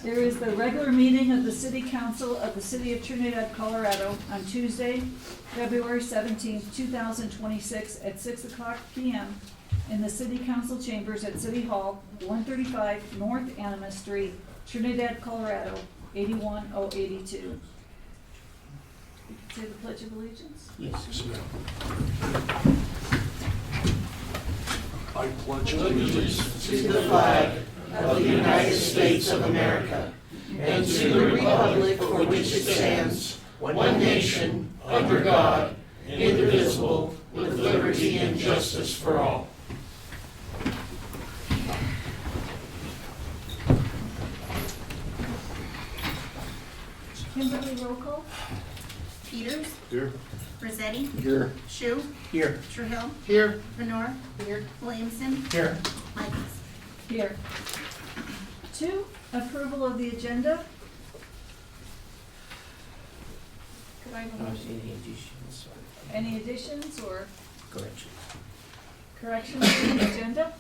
There is the regular meeting of the City Council of the City of Trinidad, Colorado on Tuesday, February 17th, 2026 at 6:00 p.m. in the City Council Chambers at City Hall, 135 North Anima Street, Trinidad, Colorado, 81082. You can say the Pledge of Allegiance. Yes, ma'am. I pledge allegiance to the flag of the United States of America and to the republic for which it stands, one nation, under God, indivisible, with liberty and justice for all. Kimberly, roll call. Peters, here. Rossetti, Here. Shu, Here. Trahell, Here. Venor, here, Williamson, Here. Michaels. Here. 2, approval of the agenda. Could I have a motion? Any additions or Correction. corrections to the agenda?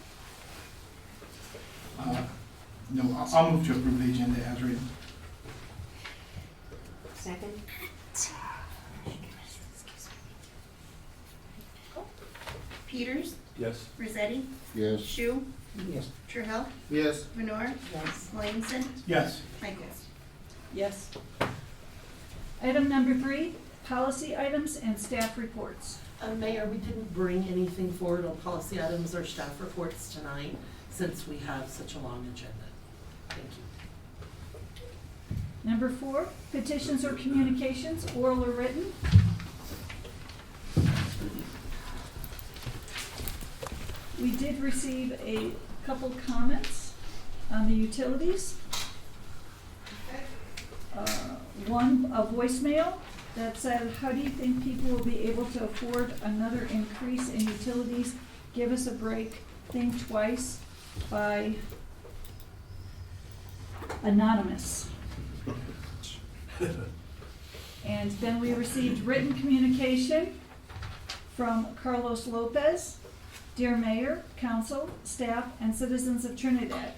No, I'll move to approve the agenda as written. Second? Peters, Yes. Rossetti, Yes. Shu, Yes. Trahell, Yes. Venor, Yes. Williamson, Yes. Michaels. Yes. Item number 3, policy items and staff reports. Mayor, we didn't bring anything forward on policy items or staff reports tonight since we have such a long agenda. Thank you. Number 4, petitions or communications, oral or written. We did receive a couple comments on the utilities. One, a voicemail that said, how do you think people will be able to afford another increase in utilities? Give us a break, think twice, by Anonymous. And then we received written communication from Carlos Lopez. Dear Mayor, Council, staff, and citizens of Trinidad,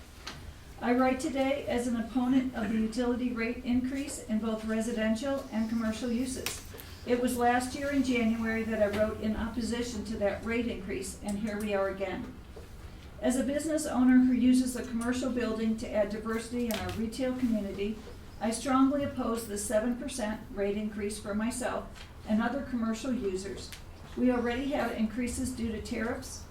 I write today as an opponent of the utility rate increase in both residential and commercial uses. It was last year in January that I wrote in opposition to that rate increase, and here we are again. As a business owner who uses a commercial building to add diversity in our retail community, I strongly oppose the 7% rate increase for myself and other commercial users. We already have increases due to tariffs,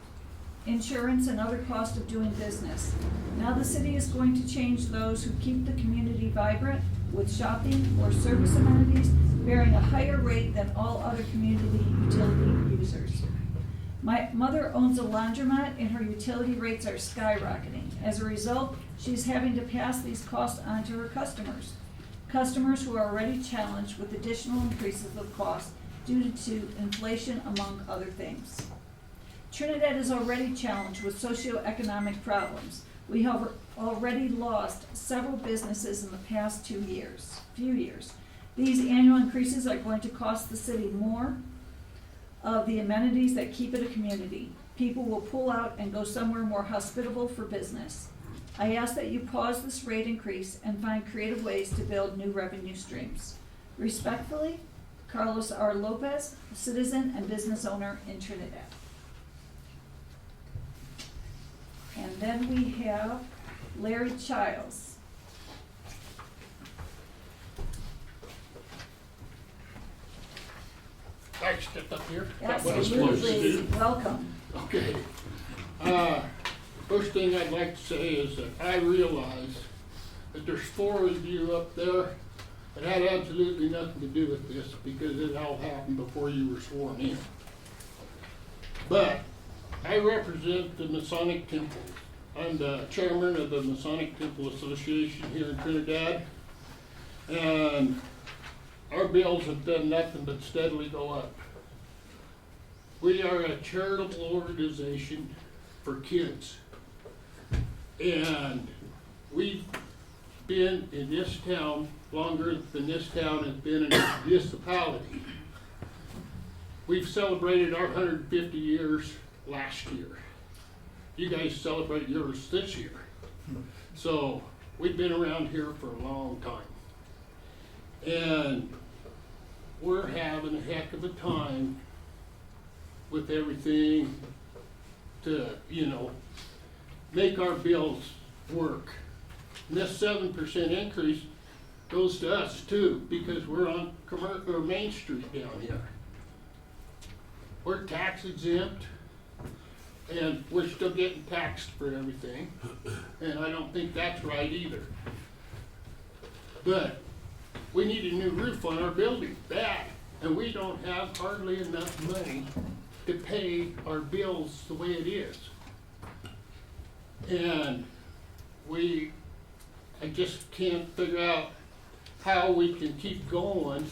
insurance, and other costs of doing business. Now the city is going to change those who keep the community vibrant with shopping or service amenities bearing a higher rate than all other community utility users. My mother owns a laundromat and her utility rates are skyrocketing. As a result, she's having to pass these costs on to her customers. Customers who are already challenged with additional increases of cost due to inflation, among other things. Trinidad is already challenged with socioeconomic problems. We have already lost several businesses in the past few years. These annual increases are going to cost the city more of the amenities that keep it a community. People will pull out and go somewhere more hospitable for business. I ask that you pause this rate increase and find creative ways to build new revenue streams. Respectfully, Carlos R. Lopez, citizen and business owner in Trinidad. And then we have Larry Childs. I stepped up here. Absolutely, welcome. Okay. First thing I'd like to say is that I realize that there's 4 of you up there that had absolutely nothing to do with this because it all happened before you were sworn in. But I represent the Masonic Temple. I'm the chairman of the Masonic Temple Association here in Trinidad, and our bills have done nothing but steadily go up. We are a charitable organization for kids, and we've been in this town longer than this town has been in a municipality. We've celebrated our 150 years last year. You guys celebrate yours this year. So we've been around here for a long time. And we're having a heck of a time with everything to, make our bills work. And this 7% increase goes to us too, because we're on Main Street down here. We're tax exempt, and we're still getting taxed for everything, and I don't think that's right either. But we need a new roof on our building, bad, and we don't have hardly enough money to pay our bills the way it is. And I just can't figure out how we can keep going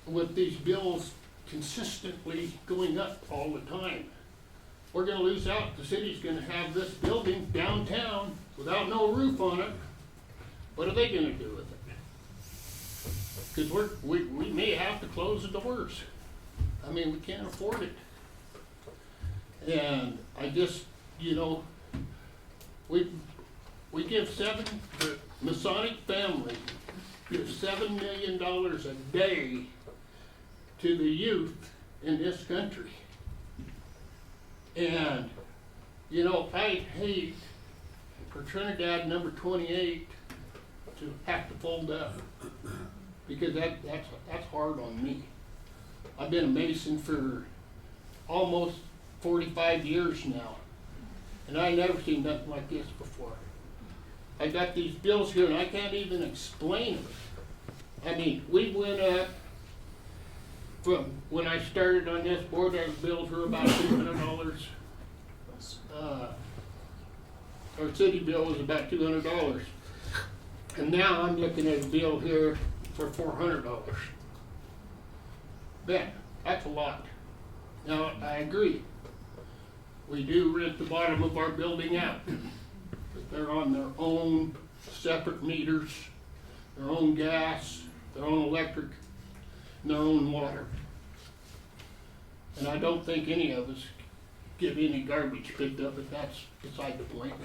with these bills consistently going up all the time. We're gonna lose out. The city's gonna have this building downtown without no roof on it. What are they gonna do with it? Cause we may have to close the doors. I mean, we can't afford it. And I just, we give the Masonic family gives $7 million a day to the youth in this country. And, I'd hate for Trinidad number 28 to have to fold up, because that's hard on me. I've been a Mason for almost 45 years now, and I never seen nothing like this before. I got these bills here and I can't even explain them. I mean, we went up from when I started on this board, our bills were about $200. Our city bill was about $200. And now I'm looking at a bill here for $400. Ben, that's a lot. Now, I agree. We do rent the bottom of our building out. But they're on their own separate meters, their own gas, their own electric, and their own water. And I don't think any of us get any garbage picked up, but that's beside the point.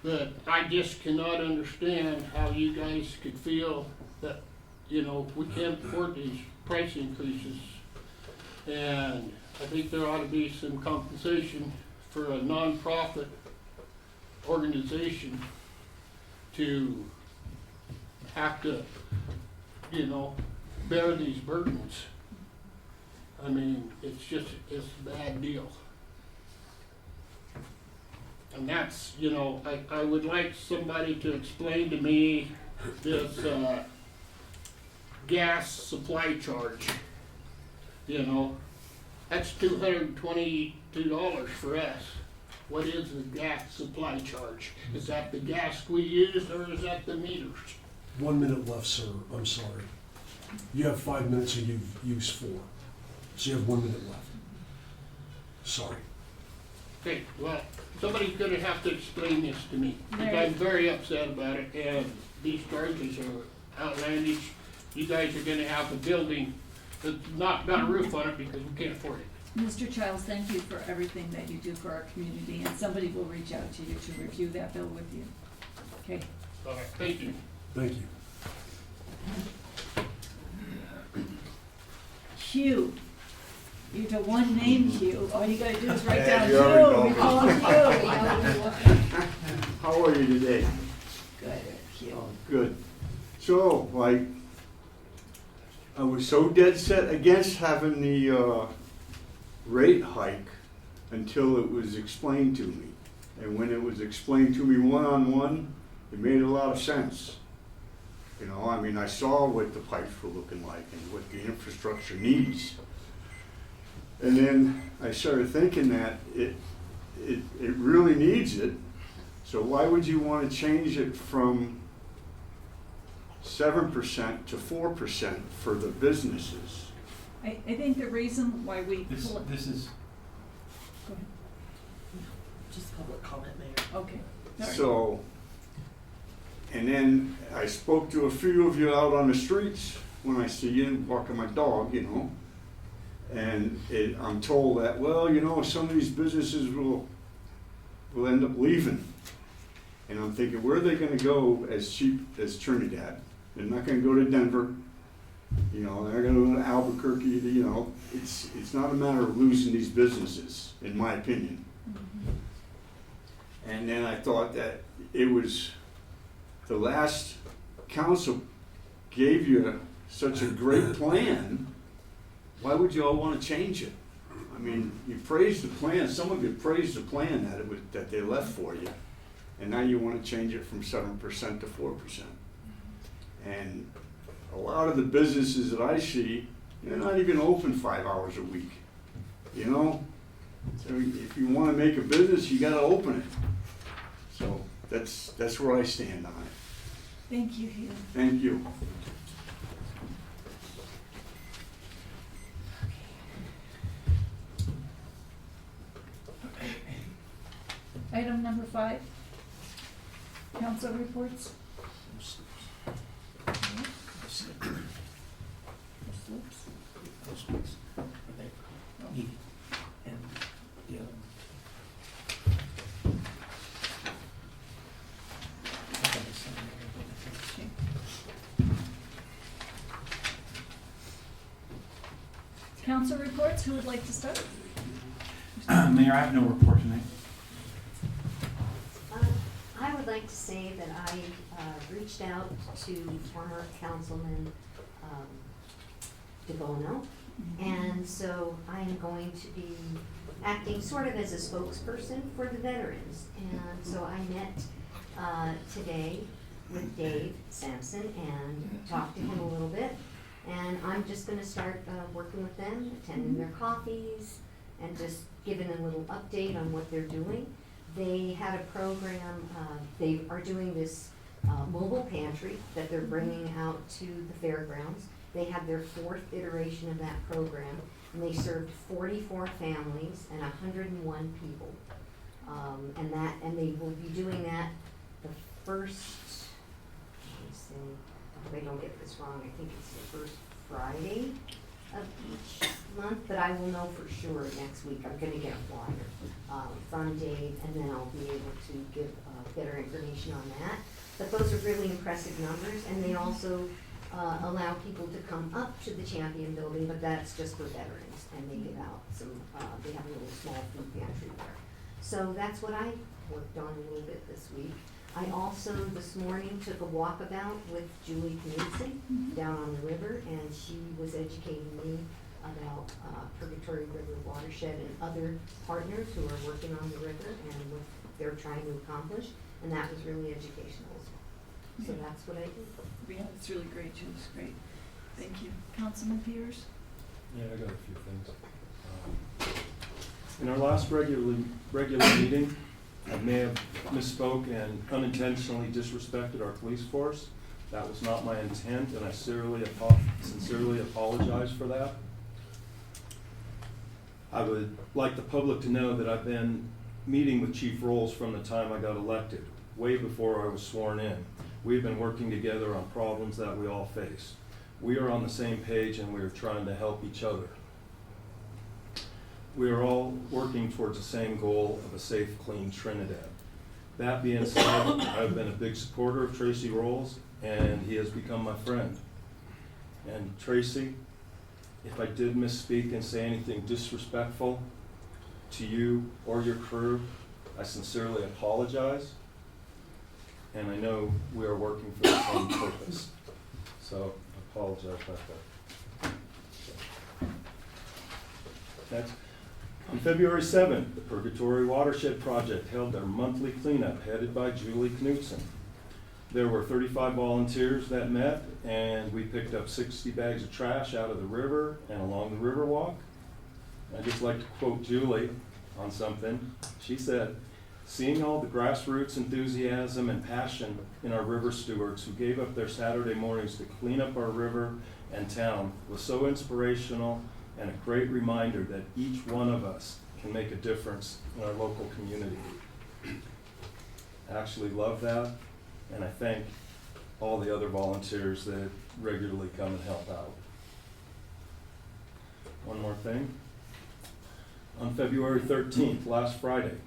But I just cannot understand how you guys could feel that, we can't afford these price increases. And I think there ought to be some compensation for a nonprofit organization to have to, bear these burdens. I mean, it's a bad deal. And that's, I would like somebody to explain to me this gas supply charge. That's $222 for us. What is the gas supply charge? Is that the gas we use, or is that the meters? 1 minute left, sir. I'm sorry. You have 5 minutes and you've used 4. So you have 1 minute left. Sorry. Okay, well, somebody's gonna have to explain this to me, because Larry. I'm very upset about it, and these charges are outlandish. You guys are gonna have a building that's not got a roof on it because we can't afford it. Mr. Childs, thank you for everything that you do for our community, and somebody will reach out to you to review that bill with you. Okay, All right, thank you. Thank you. Hugh. You're to one name, Hugh. All you gotta do is write down you already Hugh. know We me. call him Hugh. How are you today? Good, Hugh. Good. So, I was so dead set against having the rate hike until it was explained to me. And when it was explained to me one-on-one, it made a lot of sense. I saw what the pipes were looking like and what the infrastructure needs. And then I started thinking that it really needs it. So why would you want to change it from 7% to 4% for the businesses? I think the reason why we. This is, Go ahead. Just public comment, Mayor. Okay, sorry. So, and then I spoke to a few of you out on the streets when I see you walking my dog, and I'm told that, some of these businesses will end up leaving. And I'm thinking, where are they gonna go as cheap as Trinidad? They're not gonna go to Denver, you know, they're gonna go to Albuquerque, you know. It's not a matter of losing these businesses, in my opinion. And then I thought that it was, the last council gave you such a great plan, why would you all wanna change it? I mean, you praised the plan, some of you praised the plan that they left for you, and now you wanna change it from 7% to 4%. And a lot of the businesses that I see, they're not even open 5 hours a week, you know? So if you wanna make a business, you gotta open it. So that's where I stand on it. Thank you, Hugh. Thank you. Item number 5, council reports. Council reports, who would like to start? Mayor, I have no report tonight. I would like to say that I reached out to former Councilman DeBono, and so I am going to be acting sort of as a spokesperson for the veterans. And so I met today with Dave Sampson and talked to him a little bit. And I'm just gonna start working with them, attending their coffees, and just giving a little update on what they're doing. They had a program, they are doing this mobile pantry that they're bringing out to the fairgrounds. They had their 4th iteration of that program, and they served 44 families and 101 people. And they will be doing that the first, let me see, I hope I don't get this wrong, I think it's the first Friday of each month, but I will know for sure next week. I'm gonna get a flyer from Dave, and then I'll be able to give better information on that. But those are really impressive numbers, and they also allow people to come up to the Champion Building, but that's just for veterans, and they give out some, they have a little small food pantry there. So that's what I worked on a little bit this week. I also this morning took a walkabout with Julie Knudsen down on the river, and she was educating me about Purgatory River Watershed and other partners who are working on the river and what they're trying to accomplish, and that was really educational as well. So that's what I did. Yeah, it's really great, Julie's great. Thank you. Councilman Peters? Yeah, I got a few things. In our last regular meeting, I may have misspoke and unintentionally disrespected our police force. That was not my intent, and I sincerely apologize for that. I would like the public to know that I've been meeting with Chief Rolls from the time I got elected, way before I was sworn in. We've been working together on problems that we all face. We are on the same page, and we are trying to help each other. We are all working towards the same goal of a safe, clean Trinidad. That being said, I've been a big supporter of Tracy Rolls, and he has become my friend. And Tracy, if I did misspeak and say anything disrespectful to you or your crew, I sincerely apologize. And I know we are working for the same purpose. So I apologize about that. Next. On February 7th, the Purgatory Watershed Project held their monthly cleanup headed by Julie Knudsen. There were 35 volunteers that met, and we picked up 60 bags of trash out of the river and along the river walk. I'd just like to quote Julie on something. She said, "Seeing all the grassroots enthusiasm and passion in our river stewards who gave up their Saturday mornings to clean up our river and town was so inspirational and a great reminder that each one of us can make a difference in our local community." I actually love that, and I thank all the other volunteers that regularly come and help out. One more thing. On February 13th, last Friday,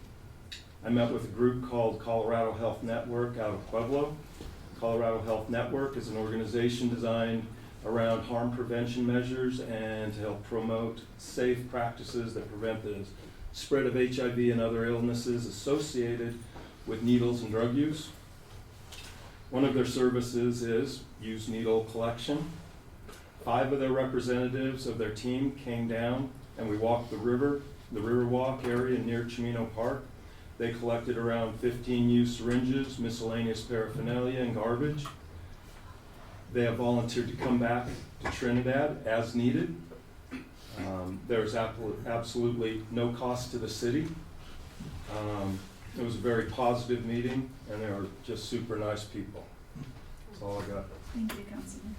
I met with a group called Colorado Health Network out of Pueblo. Colorado Health Network is an organization designed around harm prevention measures and to help promote safe practices that prevent the spread of HIV and other illnesses associated with needles and drug use. One of their services is used needle collection. 5 of their representatives of their team came down and we walked the river walk area near Chimino Park. They collected around 15 used syringes, miscellaneous paraphernalia, and garbage. They have volunteered to come back to Trinidad as needed. There's absolutely no cost to the city. It was a very positive meeting, and they were just super nice people. That's all I got. Thank you, Councilman.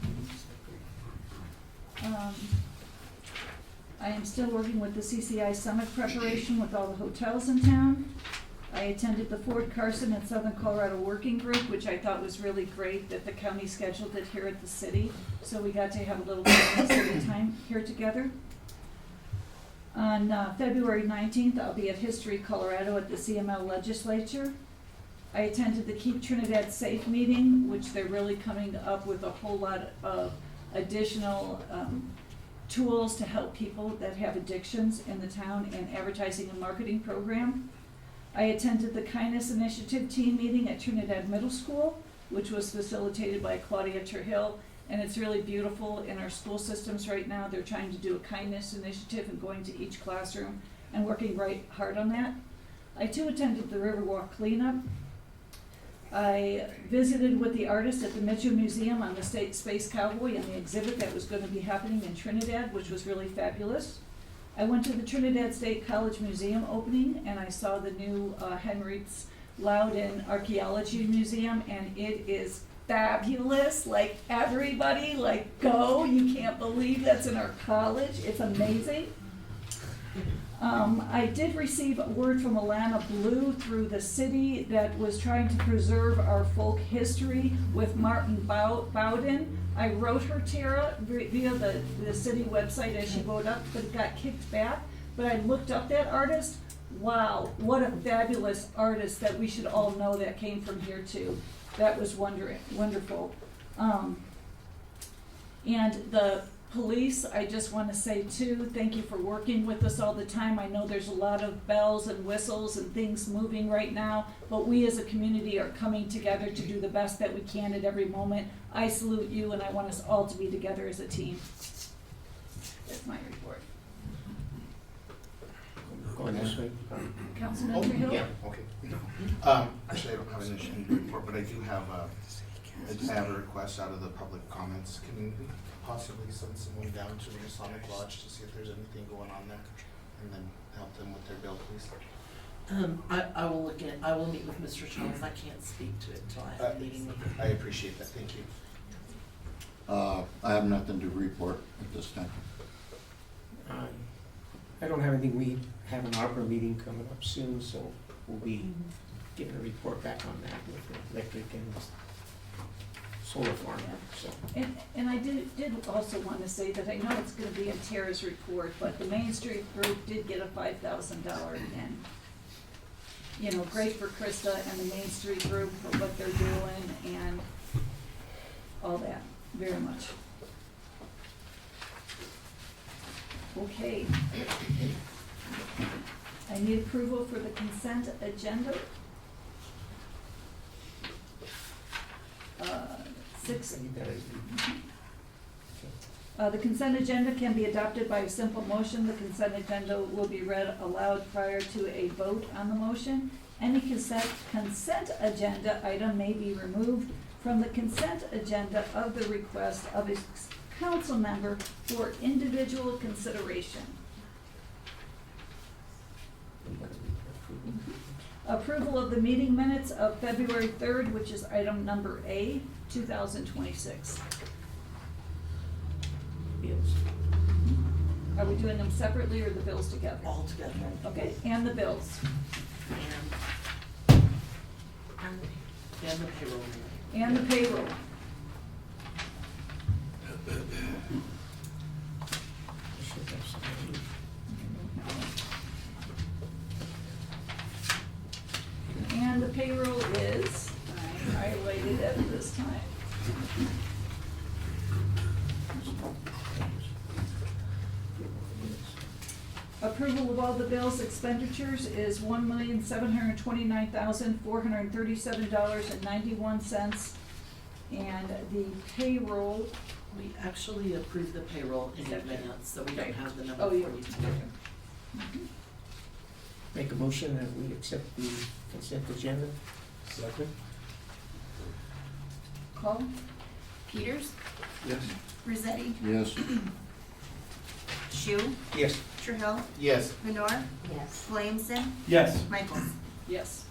I am still working with the CCI Summit preparation with all the hotels in town. I attended the Fort Carson and Southern Colorado Working Group, which I thought was really great that the county scheduled it here at the city. So we got to have a little bit of city time here together. On February 19th, I'll be at History Colorado at the CML legislature. I attended the Keep Trinidad Safe meeting, which they're really coming up with a whole lot of additional tools to help people that have addictions in the town and advertising and marketing program. I attended the Kindness Initiative team meeting at Trinidad Middle School, which was facilitated by Claudia Terhill, and it's really beautiful in our school systems right now. They're trying to do a kindness initiative and going to each classroom and working right hard on that. I too attended the Riverwalk cleanup. I visited with the artist at the Mitchell Museum on the State Space Cowboy and the exhibit that was going to be happening in Trinidad, which was really fabulous. I went to the Trinidad State College Museum opening and I saw the new Henry's Loudon Archaeology Museum, and it is fabulous. Like, everybody, like, go. You can't believe that's in our college. It's amazing. I did receive word from Alana Blue through the city that was trying to preserve our folk history with Martin Bowden. I wrote her, Tara, via the city website as she wrote up, but it got kicked back. But I looked up that artist. Wow, what a fabulous artist that we should all know that came from here too. That was wonderful. And the police, I just want to say too, thank you for working with us all the time. I know there's a lot of bells and whistles and things moving right now, but we as a community are coming together to do the best that we can at every moment. I salute you, and I want us all to be together as a team. That's my report. Go ahead. Councilman Hill? Yeah, okay. Actually, I don't have an initial report, but I do have a request out of the public comments community. Possibly send someone down to the Masonic Lodge to see if there's anything going on there, and then help them with their bill, please. I will look at, I will meet with Mr. Charles. I can't speak to it until I have a meeting with him. I appreciate that, thank you. I have nothing to report at this time. I don't have anything. We have an opera meeting coming up soon, so we'll be getting a report back on that with the electric and solar farm, so. And I did also want to say that I know it's going to be in Tara's report, but the Main Street group did get a $5,000 in. You know, great for Krista and the Main Street group for what they're doing and all that, very much. Okay. I need approval for the consent agenda. The consent agenda can be adopted by a simple motion. The consent agenda will be read aloud prior to a vote on the motion. Any consent agenda item may be removed from the consent agenda of the request of a council member for individual consideration. Approval of the meeting minutes of February 3rd, which is item number A, 2026. Bills. Are we doing them separately or the bills together? All together. Okay, and the bills. And the payroll. And the payroll. rated at this time. Approval of all the bills expenditures is $1,729,437.91. And the payroll, We actually approved the payroll in Second. advance, so we Okay. don't have the number Oh, for you- you today. Make a motion that we accept the consent agenda. Second? call, Peters, Yes. Rosetti, Yes. Shu, Yes. Trahell, Yes. Lenore, Yes. Williamson, Yes. Michaels. yes.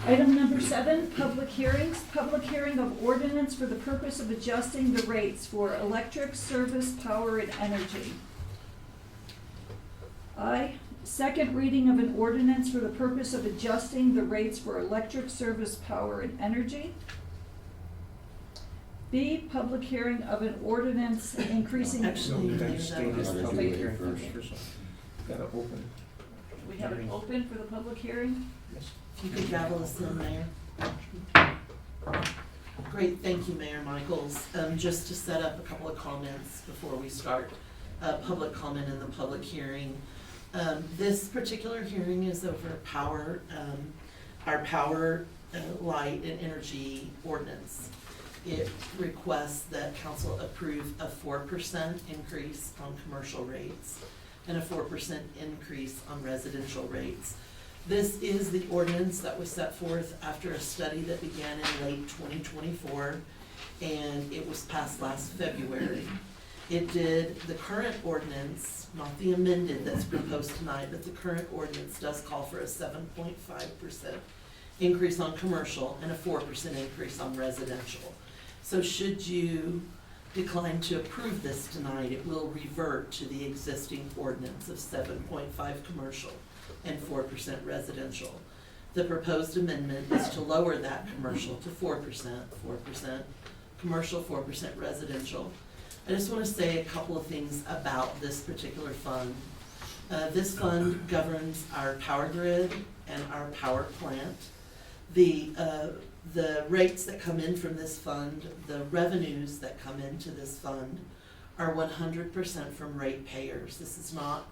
Item number 7, public hearings. Public hearing of ordinance for the purpose of adjusting the rates for electric service, power, and energy. I, second reading of an ordinance for the purpose of adjusting the rates for electric service, power, and energy. B, public hearing of an ordinance increasing. Actually, No, Mayor, that's that stated was- Gotta do public it hearing first. first. Gotta open. We have it open for the public hearing. Yes. If you could gavel us in, Mayor. Great, thank you, Mayor Michaels. Just to set up a couple of comments before we start, public comment in the public hearing. This particular hearing is over power, our power, light, and energy ordinance. It requests that council approve a 4% increase on commercial rates and a 4% increase on residential rates. This is the ordinance that was set forth after a study that began in late 2024, and it was passed last February. It did, the current ordinance, not the amended that's proposed tonight, but the current ordinance does call for a 7.5% increase on commercial and a 4% increase on residential. So should you decline to approve this tonight, it will revert to the existing ordinance of 7.5 commercial and 4% residential. The proposed amendment is to lower that commercial to 4% commercial, 4% residential. I just want to say a couple of things about this particular fund. This fund governs our power grid and our power plant. The rates that come in from this fund, the revenues that come into this fund are 100% from ratepayers. This is not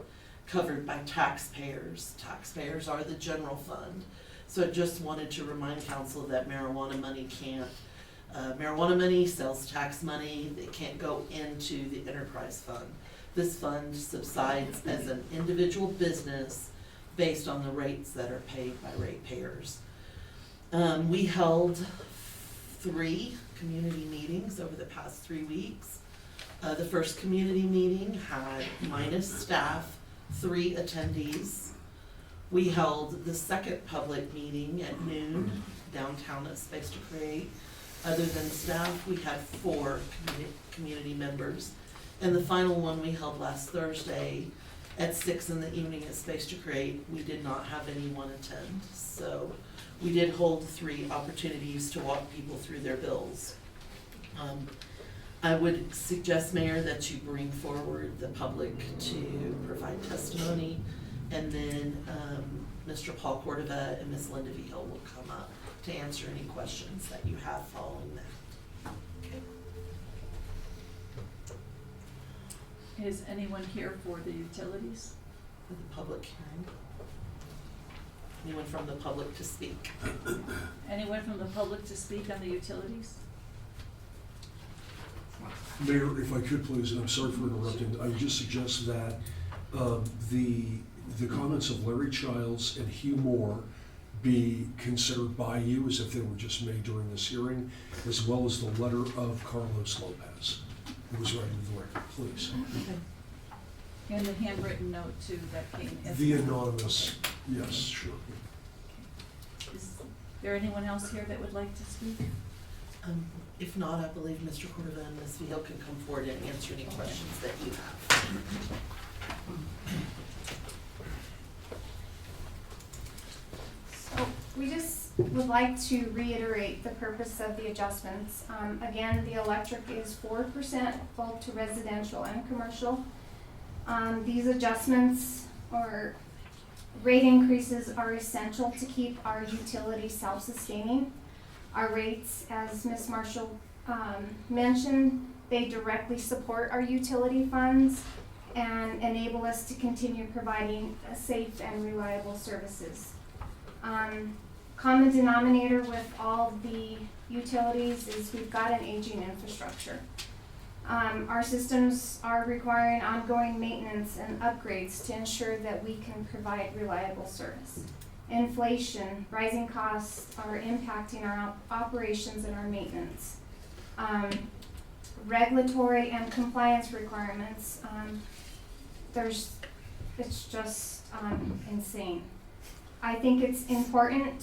covered by taxpayers. Taxpayers are the general fund. So I just wanted to remind council that marijuana money can't, marijuana money, sales tax money, it can't go into the enterprise fund. This fund subsides as an individual business based on the rates that are paid by ratepayers. We held 3 community meetings over the past 3 weeks. The first community meeting had minus staff, 3 attendees. We held the second public meeting at noon downtown at Space to Create. Other than staff, we had 4 community members. And the final one we held last Thursday at 6 in the evening at Space to Create. We did not have anyone attend. So we did hold 3 opportunities to walk people through their bills. I would suggest, Mayor, that you bring forward the public to provide testimony, and then Mr. Paul Cordova and Ms. Linda Vigil will come up to answer any questions that you have following that. Okay. Is anyone here for the utilities? For the public hearing. Anyone from the public to speak? Anyone from the public to speak on the utilities? Mayor, if I could please, and I'm sorry for interrupting, I would just suggest that the comments of Larry Childs and Hugh Moore be considered by you as if they were just made during this hearing, as well as the letter of Carlos Lopez. It was right in the record, please. And the handwritten note too that came. The anonymous, yes, sure. Is there anyone else here that would like to speak? If not, I believe Mr. Cordova and Ms. Vigil can come forward and answer any questions that you have. So we just would like to reiterate the purpose of the adjustments. Again, the electric is 4% both to residential and commercial. These adjustments are Rate increases are essential to keep our utilities self-sustaining. Our rates, as Ms. Marshall mentioned, they directly support our utility funds and enable us to continue providing safe and reliable services. Common denominator with all the utilities is we've got an aging infrastructure. Our systems are requiring ongoing maintenance and upgrades to ensure that we can provide reliable service. Inflation, rising costs are impacting our operations and our maintenance. Regulatory and compliance requirements, it's just insane. I think it's important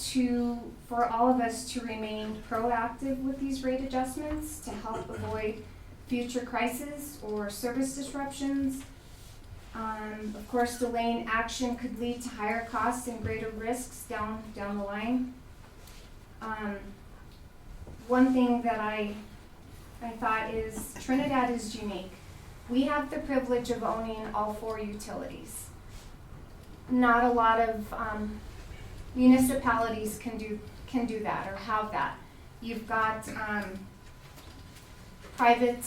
for all of us to remain proactive with these rate adjustments to help avoid future crises or service disruptions. Of course, delaying action could lead to higher costs and greater risks down the line. One thing that I thought is Trinidad is unique. We have the privilege of owning all 4 utilities. Not a lot of municipalities can do that or have that. You've got private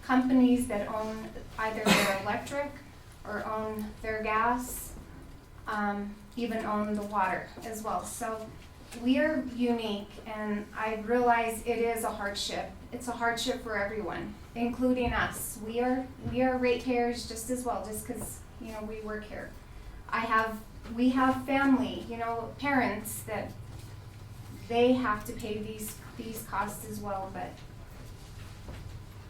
companies that own either their electric or own their gas, even own the water as well. So we are unique, and I realize it is a hardship. It's a hardship for everyone, including us. We are ratepayers just as well, just because we work here. We have family, parents that they have to pay these costs as well, but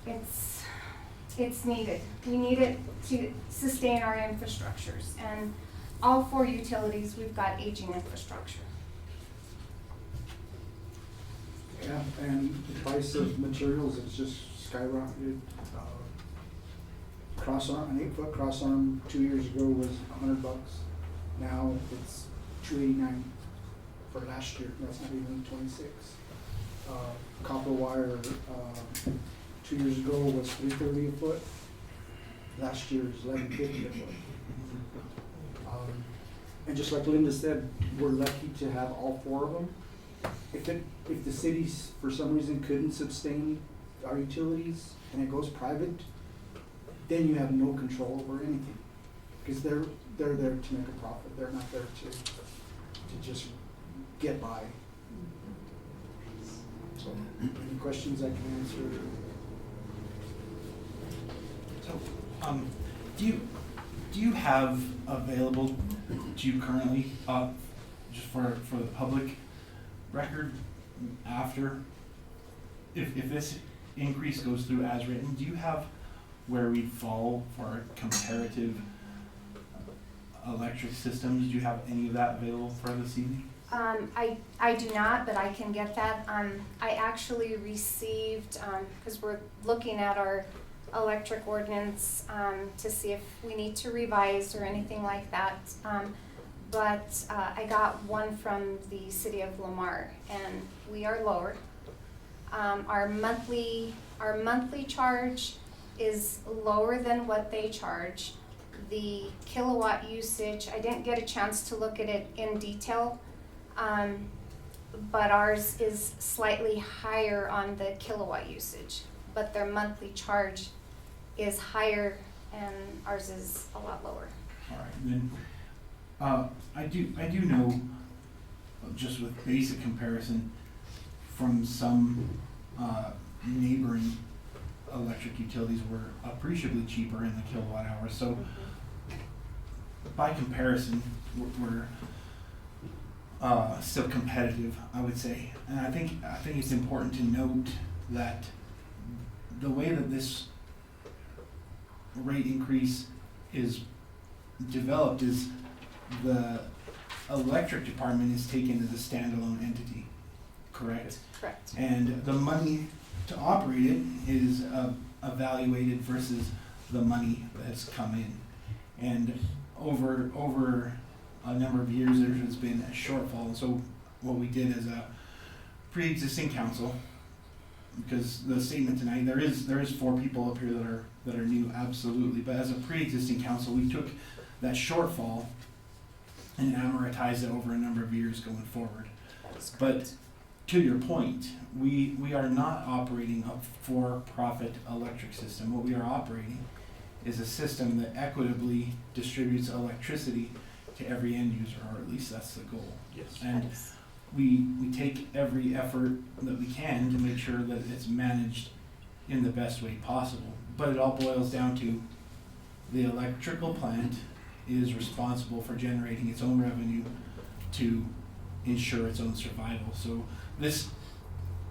it's needed. We need it to sustain our infrastructures, and all 4 utilities, we've got aging infrastructure. Yeah, and the price of materials has just skyrocketed. Crossarm, an 8-foot crossarm 2 years ago was $100. Now it's $289 for last year. That's not even 26. Copper wire 2 years ago was $330 a foot. Last year is $1150 a foot. And just like Linda said, we're lucky to have all 4 of them. If the cities for some reason couldn't sustain our utilities and it goes private, then you have no control over anything, because they're there to make a profit. They're not there to just get by. So, any questions I can answer? So, do you have available to you currently, just for the public record, after, if this increase goes through as written, do you have where we fall for comparative electric systems? Do you have any of that available for this evening? I do not, but I can get that. I actually received, because we're looking at our electric ordinance to see if we need to revise or anything like that. But I got one from the city of Lamar, and we are lower. Our monthly charge is lower than what they charge. The kilowatt usage, I didn't get a chance to look at it in detail, but ours is slightly higher on the kilowatt usage, but their monthly charge is higher and ours is a lot lower. All right, then I do know, just with basic comparison, from some neighboring electric utilities were appreciably cheaper in the kilowatt hour. So by comparison, we're still competitive, I would say. And I think it's important to note that the way that this rate increase is developed is the electric department is taken as a standalone entity, correct? Correct. And the money to operate it is evaluated versus the money that's come in. And over a number of years, there has been a shortfall. And so what we did as a pre-existing council, because the statement tonight, there is 4 people up here that are new, absolutely. But as a pre-existing council, we took that shortfall and amortize it over a number of years going forward. That's But correct. to your point, we are not operating a for-profit electric system. What we are operating is a system that equitably distributes electricity to every end user, or at least that's the goal. Yes. And we take every effort that we can to make sure that it's managed in the best way possible. But it all boils down to the electrical plant is responsible for generating its own revenue to ensure its own survival. So this,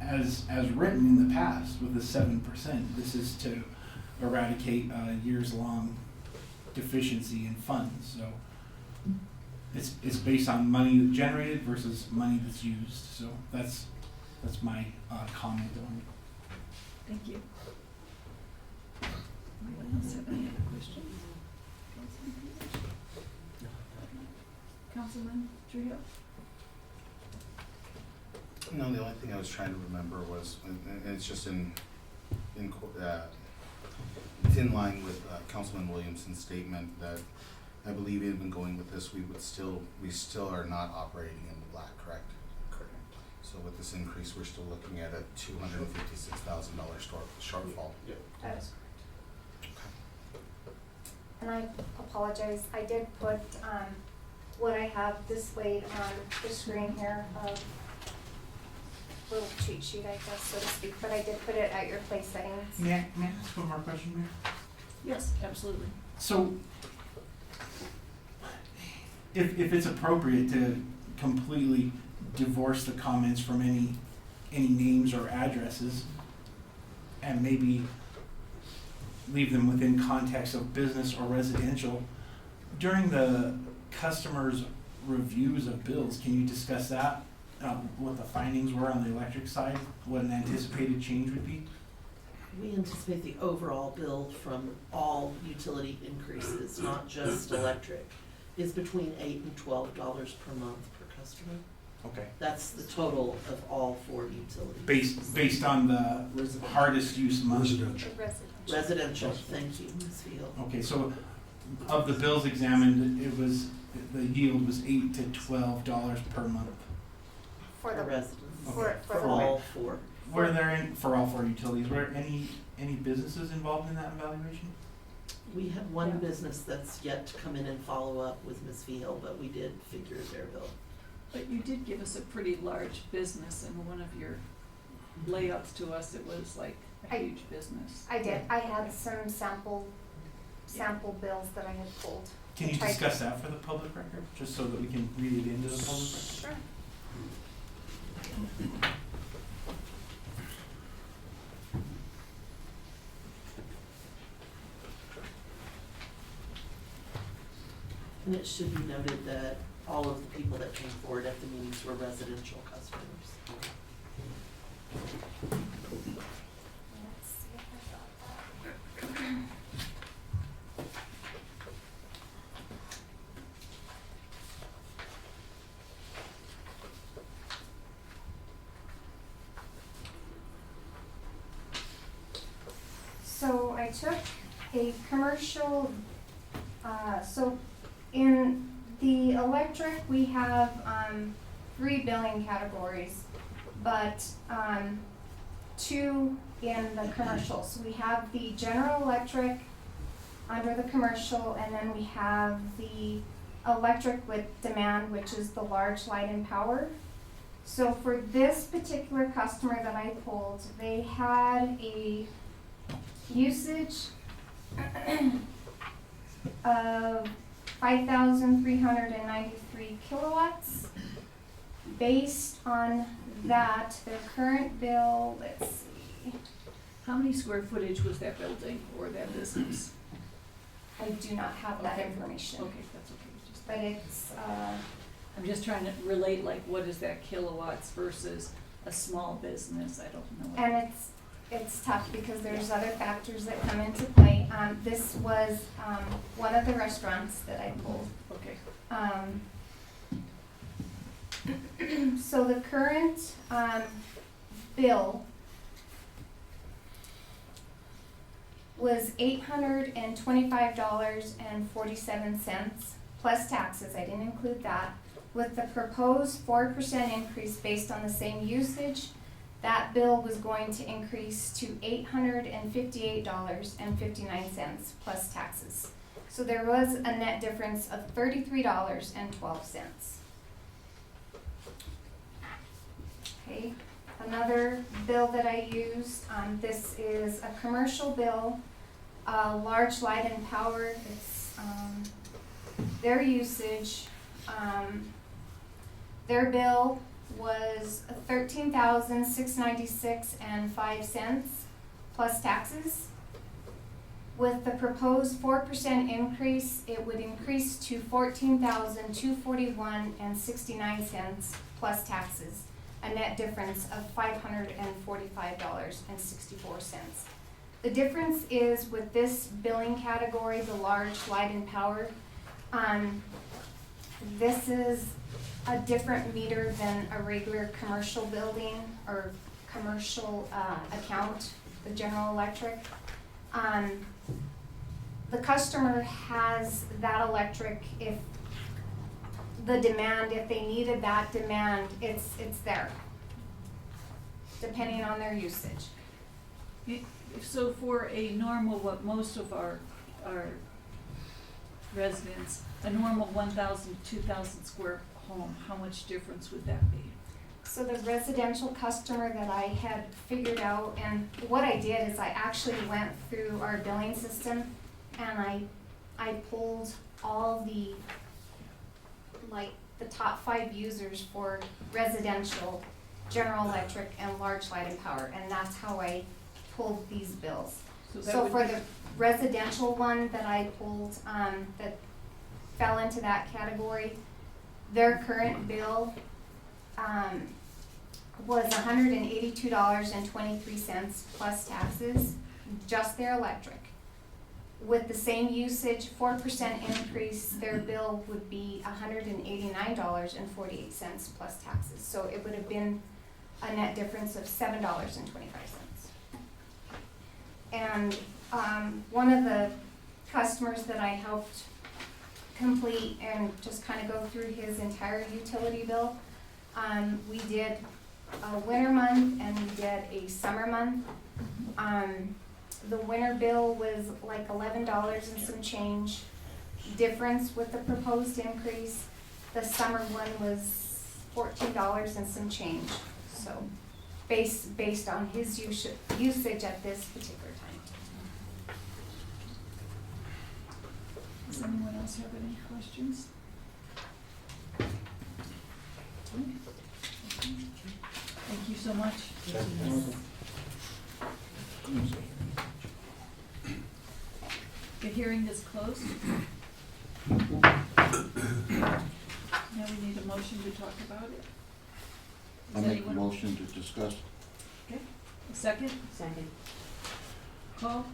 as written in the past with the 7%, this is to eradicate years-long deficiency in funds. So it's based on money that's generated versus money that's used. So that's my comment on it. Thank you. Anyone else have any other questions? Councilman Trujillo? No, the only thing I was trying to remember was, and it's just it's in line with Councilman Williamson's statement that I believe even going with this, we still are not operating in the black, correct? Correct. So with this increase, we're still looking at a $256,000 shortfall. Yep. That is correct. And I apologize, I did put, what I have displayed on the screen here, little cheat sheet, I guess, so to speak, but I did put it at your place settings. May I ask one more question, Mayor? Yes, absolutely. So, if it's appropriate to completely divorce the comments from any names or addresses, and maybe leave them within context of business or residential, during the customers' reviews of bills, can you discuss that? What the findings were on the electric side, what an anticipated change would be? We anticipate the overall bill from all utility increases, not just electric, is between $8 and $12 per month per customer. Okay. That's the total of all 4 utilities. Based on the hardest use month? Residential. Residential, thank you, Ms. Field. Okay, so of the bills examined, the yield was $8 to $12 per month. For the residents. Okay. For the all 4. Were there, for all 4 utilities, were there any businesses involved in that evaluation? We have Yeah. one business that's yet to come in and follow up with Ms. Field, but we did figure their bill. But you did give us a pretty large business in one of your layouts to us. It was like a huge business. I did, I had some sample bills that I had pulled. Can you Tried- discuss that for the public record, just so that we can read it into the public record? Sure. And it should be noted that all of the people that came forward at the meetings were residential customers. Let's see if I got that. So I took a commercial, so in the electric, we have 3 billing categories, but 2 in the commercial. So we have the general electric under the commercial, and then we have the electric with demand, which is the large light and power. So for this particular customer that I pulled, they had a usage of 5,393 kilowatts. Based on that, their current bill, let's see, How many square footage was that building or that business? I do not have that Okay. information. Okay, that's okay. Just- But it's, I'm just trying to relate, like, what is that kilowatts versus a small business? I don't know. and it's tough because there's other factors that come into play. This was, one of the restaurants that I pulled. Okay. So the current, bill was $825.47 plus taxes, I didn't include that, with the proposed 4% increase based on the same usage, that bill was going to increase to $858.59 plus taxes. So there was a net difference of $33.12. Okay, another bill that I used, this is a commercial bill, large light and power. It's their usage. Their bill was $13,696.05 plus taxes. With the proposed 4% increase, it would increase to $14,241.69 plus taxes, a net difference of $545.64. The difference is with this billing category, the large light and power, this is a different meter than a regular commercial building or commercial account, the General Electric. The customer has that electric if the demand, if they needed that demand, it's there, depending on their usage. So for a normal, what most of our residents, a normal 1,000, 2,000 square home, how much difference would that be? So the residential customer that I had figured out, and what I did is I actually went through our billing system and I pulled all the, like, the top 5 users for residential, General Electric, and large light and power, and that's how I pulled these bills. So for the residential one that I pulled, that fell into that category, their current bill was $182.23 plus taxes, just their electric. With the same usage, 4% increase, their bill would be $189.48 plus taxes. So it would have been a net difference of $7.25. And one of the customers that I helped complete and just kind of go through his entire utility bill, we did a winter month and we did a summer month. The winter bill was like $11 and some change difference with the proposed increase. The summer one was $14 and some change. So based on his usage at this particular time. Does anyone else have any questions? Thank you so much. The hearing is closed. Now we need a motion to talk about it. I Does make a anyone- motion to discuss. Okay, a second, Second. call?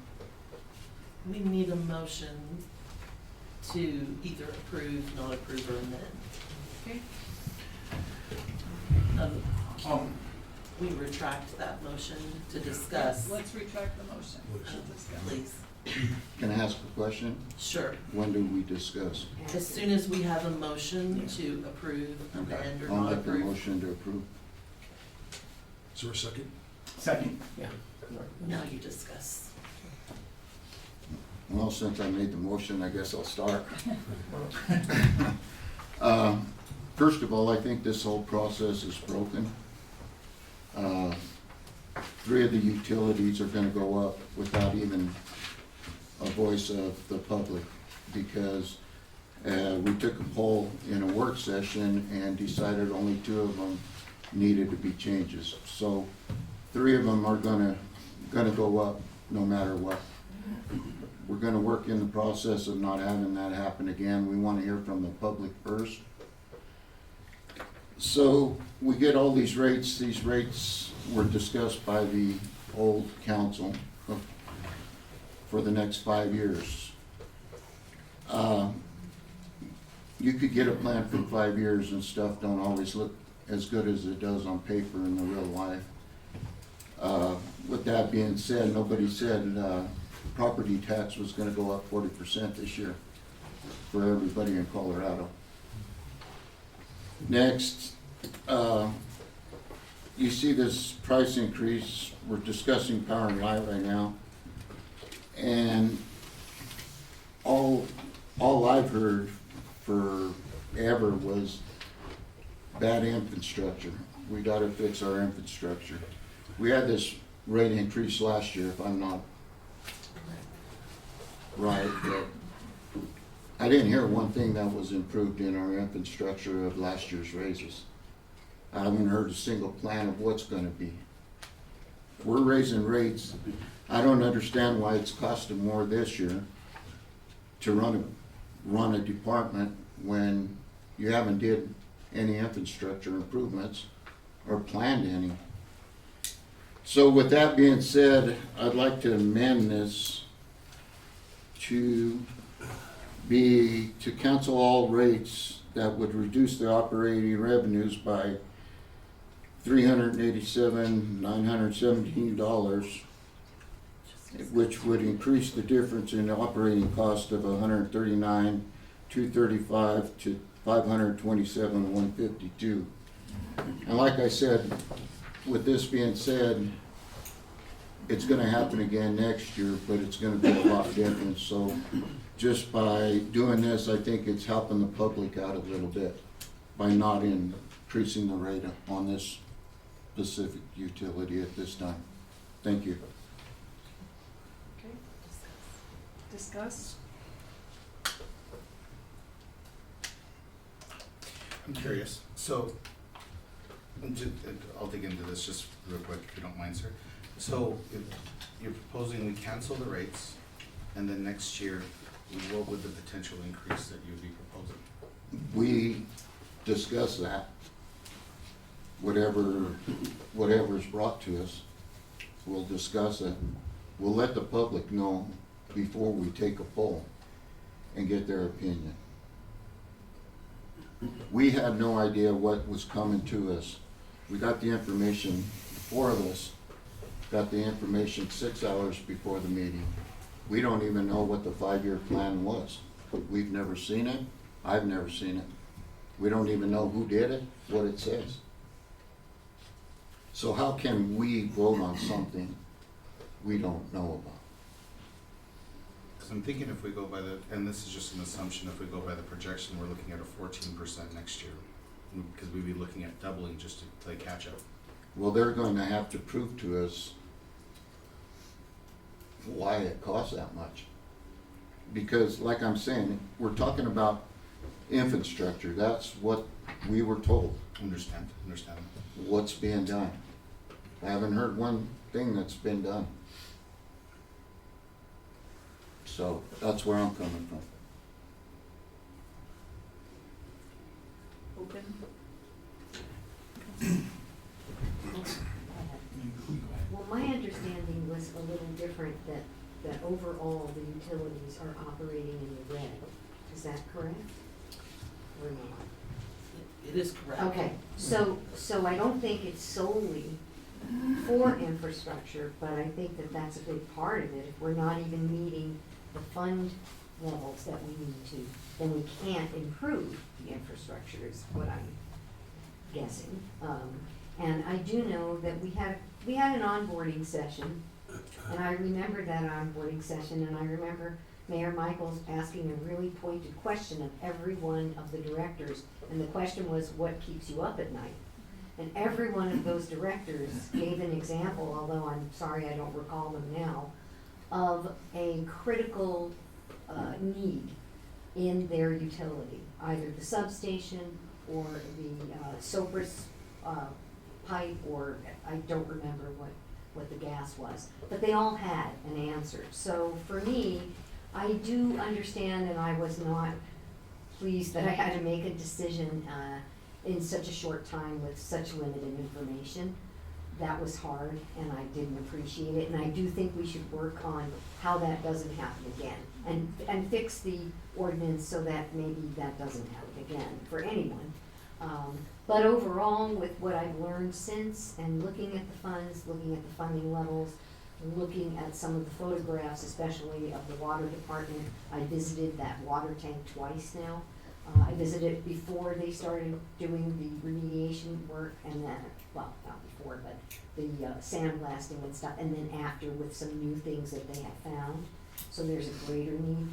We need a motion to either approve, not approve, or amend. Okay, We retract that motion to discuss, let's retract the motion. We'll discuss. please. Can I ask a question? Sure. When do we discuss? As soon as we have a motion to approve, amend, or I'll not make a approve. motion to approve. Is there a second? Second. Yeah. Now you discuss. Well, since I made the motion, I guess I'll start. First of all, I think this whole process is broken. 3 of the utilities are gonna go up without even a voice of the public, because we took a poll in a work session and decided only 2 of them needed to be changes. So 3 of them are gonna go up no matter what. We're gonna work in the process of not having that happen again. We wanna hear from the public first. So we get all these rates were discussed by the old council for the next 5 years. You could get a plan for 5 years and stuff don't always look as good as it does on paper in the real life. With that being said, nobody said property tax was gonna go up 40% this year. for everybody in Colorado. Next, you see this price increase, we're discussing Power and Light right now. And all I've heard forever was bad infrastructure. We gotta fix our infrastructure. We had this rate increase last year, if I'm not right, but I didn't hear one thing that was improved in our infrastructure of last year's raises. I haven't heard a single plan of what's gonna be. We're raising rates. I don't understand why it's costing more this year to run a department when you haven't did any infrastructure improvements or planned any. So with that being said, I'd like to amend this to cancel all rates that would reduce the operating revenues by $387,917, which would increase the difference in the operating cost of $139,235 to $527,152. And like I said, with this being said, it's gonna happen again next year, but it's gonna be a lot different. So just by doing this, I think it's helping the public out a little bit by not increasing the rate on this specific utility at this time. Thank you. Okay, discuss. I'm curious, so, I'll dig into this just real quick, if you don't mind, sir. So, if you're proposing we cancel the rates, and then next year, what would the potential increase that you'd be proposing? We discuss that. Whatever's brought to us, we'll discuss it. We'll let the public know before we take a poll and get their opinion. We had no idea what was coming to us. We got the information, the four of us got the information 6 hours before the meeting. We don't even know what the 5-year plan was. We've never seen it. I've never seen it. We don't even know who did it, what it says. So how can we vote on something we don't know about? Because I'm thinking if we go by and this is just an assumption, if we go by the projection, we're looking at a 14% next year. Because we'd be looking at doubling just to play catch up. Well, they're going to have to prove to us why it costs that much. Because like I'm saying, we're talking about infrastructure. That's what we were told. Understand. What's being done. I haven't heard one thing that's been done. So that's where I'm coming from. Open. Well, my understanding was a little different, that overall the utilities are operating in the red. Is that correct? Or not? It is correct. Okay, so I don't think it's solely for infrastructure, but I think that that's a big part of it. If we're not even meeting the fund levels that we need to, then we can't improve the infrastructure is what I'm guessing. And I do know that we had an onboarding session, and I remember that onboarding session, and I remember Mayor Michaels asking a really pointed question of every one of the directors, and the question was, what keeps you up at night? And every one of those directors gave an example, although I'm sorry I don't recall them now, of a critical need in their utility, either the substation or the Sopris pipe, or I don't remember what the gas was, but they all had an answer. So for me, I do understand, and I was not pleased that I had to make a decision in such a short time with such limited information. That was hard, and I didn't appreciate it, and I do think we should work on how that doesn't happen again, and fix the ordinance so that maybe that doesn't happen again for anyone. But overall, with what I've learned since, and looking at the funds, looking at the funding levels, looking at some of the photographs, especially of the water department. I visited that water tank twice now. I visited before they started doing the remediation work, and then, well, not before, but the sandblasting and stuff, and then after with some new things that they have found. So there's a greater need.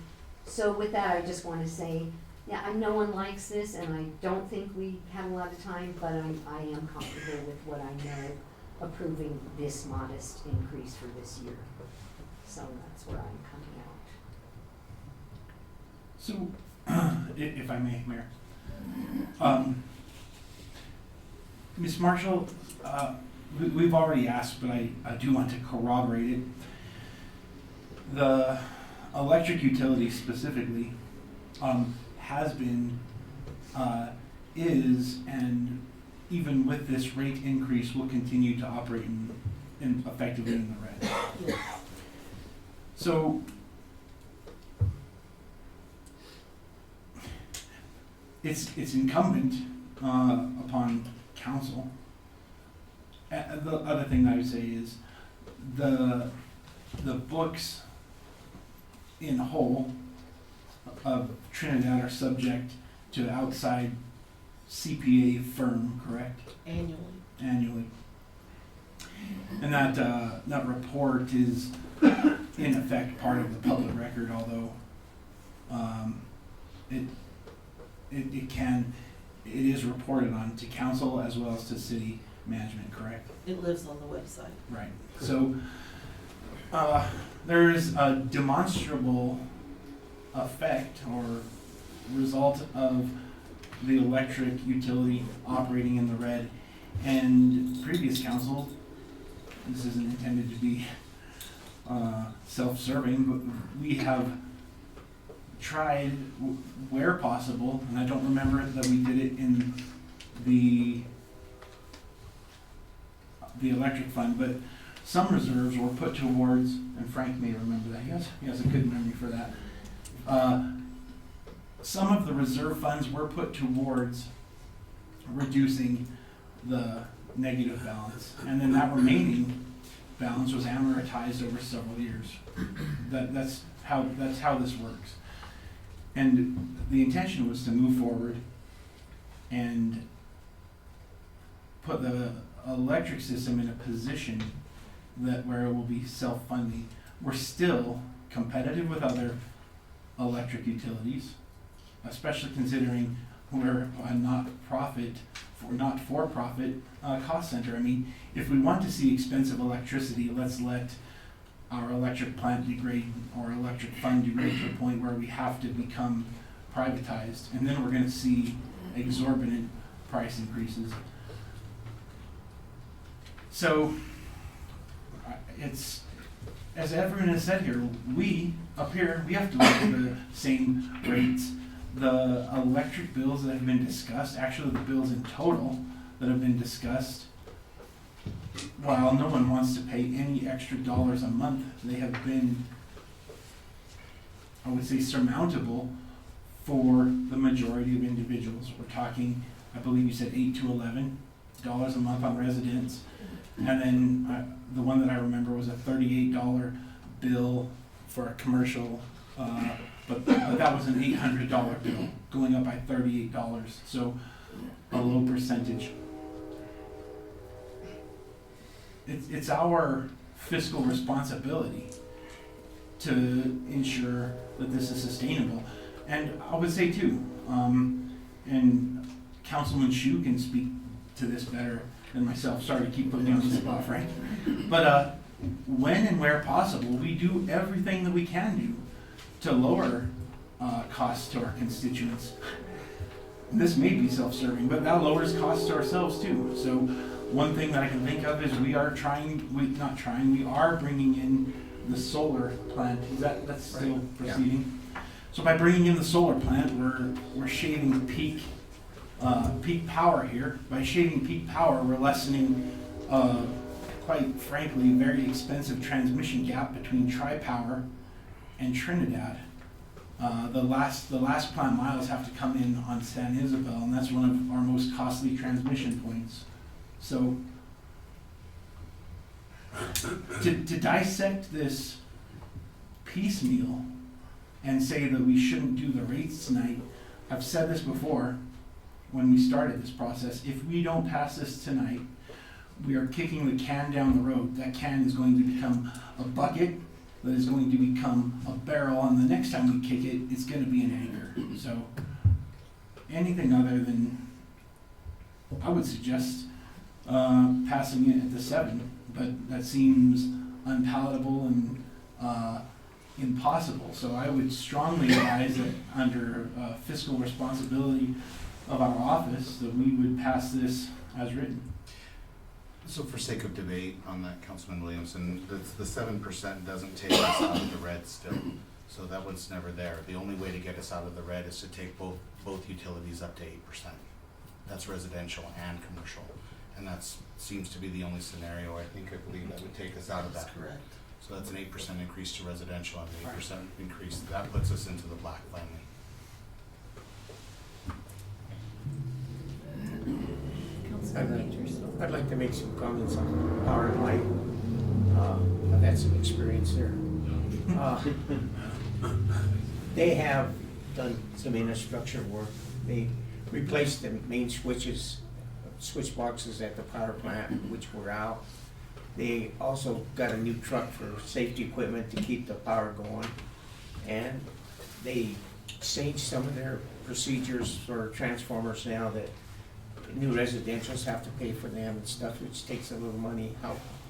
So with that, I just want to say, yeah, no one likes this, and I don't think we have a lot of time, but I am comfortable with what I know, approving this modest increase for this year. So that's where I'm coming out. So, if I may, Mayor. Ms. Marshall, we've already asked, but I do want to corroborate it. The electric utility specifically has been, is, and even with this rate increase, will continue to operate in effectively in the red. Yes. So, it's incumbent upon council. The other thing I would say is the books in whole of Trinidad are subject to outside CPA firm, correct? Annually. And that report is in effect part of the public record, although it is reported on to council as well as to city management, correct? It lives on the website. Right. So there is a demonstrable effect or result of the electric utility operating in the red, and previous council, this isn't intended to be self-serving, but we have tried where possible, and I don't remember that we did it in the electric fund, but some reserves were put towards, and Frank may remember that, he has a good memory for that. Some of the reserve funds were put towards reducing the negative balance, and then that remaining balance was amortized over several years. That's how this works. And the intention was to move forward and put the electric system in a position where it will be self-funding. We're still competitive with other electric utilities, especially considering we're a not-for-profit cost center. I mean, if we want to see expensive electricity, let's let our electric plant degrade or electric fund degrade to a point where we have to become privatized, and then we're going to see exorbitant price increases. So it's, as everyone has said here, we up here, we have to look at the same rates. The electric bills that have been discussed, actually the bills in total that have been discussed, while no one wants to pay any extra dollars a month, they have been, I would say, surmountable for the majority of individuals. We're talking, I believe you said $8 to $11 a month on residents, and then the one that I remember was a $38 bill for a commercial, but that was an $800 bill, going up by $38, so a low percentage. It's our fiscal responsibility to ensure that this is sustainable. And I would say too, and Councilman Shu can speak to this better than myself. Sorry to keep putting you on the spot, Frank. But when and where possible, we do everything that we can do to lower costs to our constituents. And this may be self-serving, but that lowers costs to ourselves too. So one thing that I can think of is we are bringing in the solar plant. That's still proceeding? Yeah. So by bringing in the solar plant, we're shaving peak power here. By shaving peak power, we're lessening, quite frankly, a very expensive transmission gap between Tri-Power and Trinidad. The last plant miles have to come in on San Isabel, and that's one of our most costly transmission points. So to dissect this piecemeal and say that we shouldn't do the rates tonight, I've said this before when we started this process, if we don't pass this tonight, we are kicking the can down the road. That can is going to become a bucket, that is going to become a barrel, and the next time we kick it, it's going to be an anchor. So anything other than, I would suggest passing it at the 7, but that seems unpalatable and impossible. So I would strongly advise that under fiscal responsibility of our office, that we would pass this as written. So for sake of debate on that, Councilman Williamson, the 7% doesn't take us out of the red still. So that was never there. The only way to get us out of the red is to take both utilities up to 8%. That's residential and commercial. And that seems to be the only scenario, I believe, that would take us out of that. That's correct. So that's an 8% increase to residential and an 8% increase. That puts us into the black finally. I'd like to make some comments on power and light. I've had some experience there. They have done some infrastructure work. They replaced the main switch boxes at the power plant, which were out. They also got a new truck for safety equipment to keep the power going. And they changed some of their procedures for transformers now that new residentials have to pay for them and stuff, which takes a little money,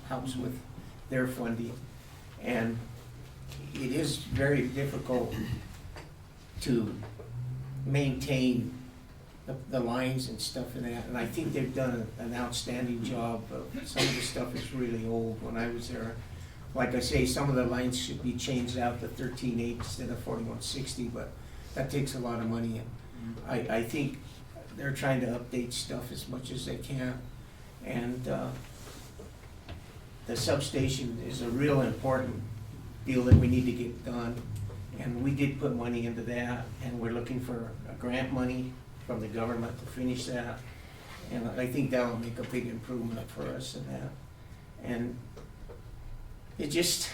helps with their funding. And it is very difficult to maintain the lines and stuff in that. And I think they've done an outstanding job. Some of the stuff is really old when I was there. Like I say, some of the lines should be changed out to 13.8 instead of 4160, but that takes a lot of money. I think they're trying to update stuff as much as they can. And the substation is a real important deal that we need to get done. And we did put money into that, and we're looking for a grant money from the government to finish that. And I think that'll make a big improvement for us in that. And it just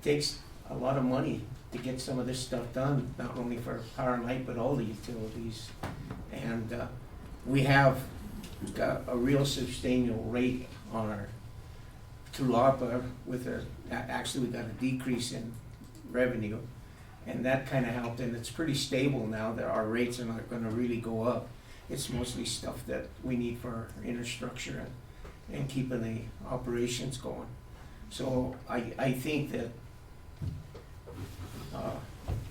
takes a lot of money to get some of this stuff done, not only for power and light, but all the utilities. And we have got a real substantial rate on our, through ARPA with actually we got a decrease in revenue. And that kind of helped, and it's pretty stable now that our rates are not gonna really go up. It's mostly stuff that we need for our infrastructure and keeping the operations going. So I think that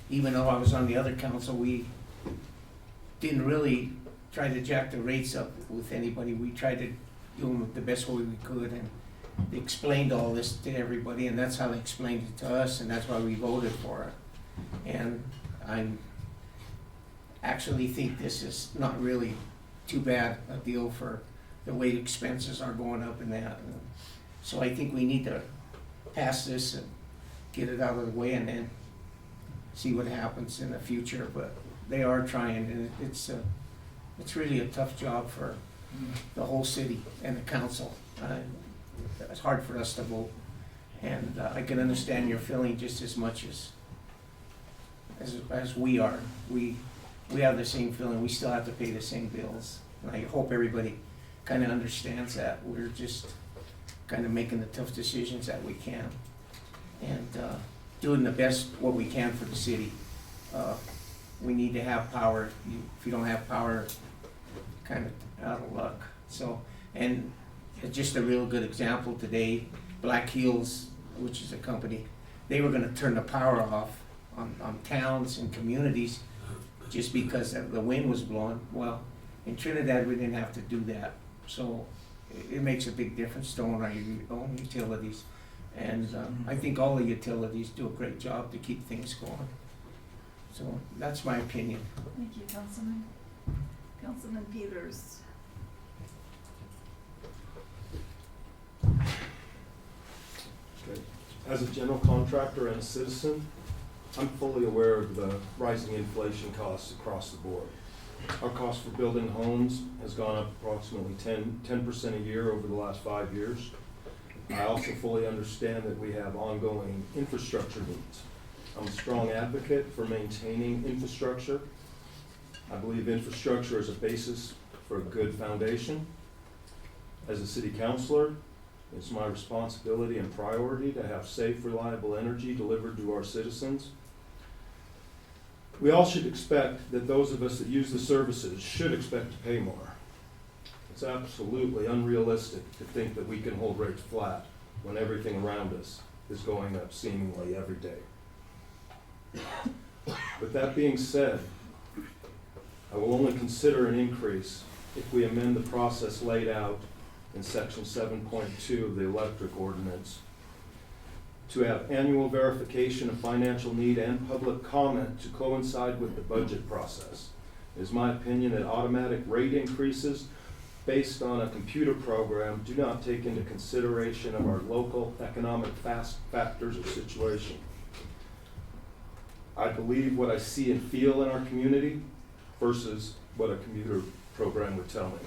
even though I was on the other council, we didn't really try to jack the rates up with anybody. We tried to do them the best way we could, and they explained all this to everybody, and that's how they explained it to us, and that's why we voted for it. And I actually think this is not really too bad a deal for the way expenses are going up in that. And so I think we need to pass this and get it out of the way and then see what happens in the future. But they are trying, and it's really a tough job for the whole city and the council. It's hard for us to vote, and I can understand your feeling just as much as we are. We have the same feeling. We still have to pay the same bills. And I hope everybody kind of understands that. We're just kind of making the tough decisions that we can and doing the best what we can for the city. We need to have power. If you don't have power, kind of out of luck. So, and just a real good example today, Black Hills, which is a company, they were gonna turn the power off on towns and communities just because the wind was blowing. Well, in Trinidad, we didn't have to do that. So it makes a big difference to own our own utilities. And I think all the utilities do a great job to keep things going. So that's my opinion. Thank you, Councilman. Councilman Peters. Okay. As a general contractor and a citizen, I'm fully aware of the rising inflation costs across the board. Our cost for building homes has gone up approximately 10% a year over the last 5 years. I also fully understand that we have ongoing infrastructure needs. I'm a strong advocate for maintaining infrastructure. I believe infrastructure is a basis for a good foundation. As a city councilor, it's my responsibility and priority to have safe, reliable energy delivered to our citizens. We all should expect that those of us that use the services should expect to pay more. It's absolutely unrealistic to think that we can hold rates flat when everything around us is going up seemingly every day. With that being said, I will only consider an increase if we amend the process laid out in section 7.2 of the electric ordinance to have annual verification of financial need and public comment to coincide with the budget process. It is my opinion that automatic rate increases based on a computer program do not take into consideration of our local economic factors or situation. I believe what I see and feel in our community versus what a computer program would tell me.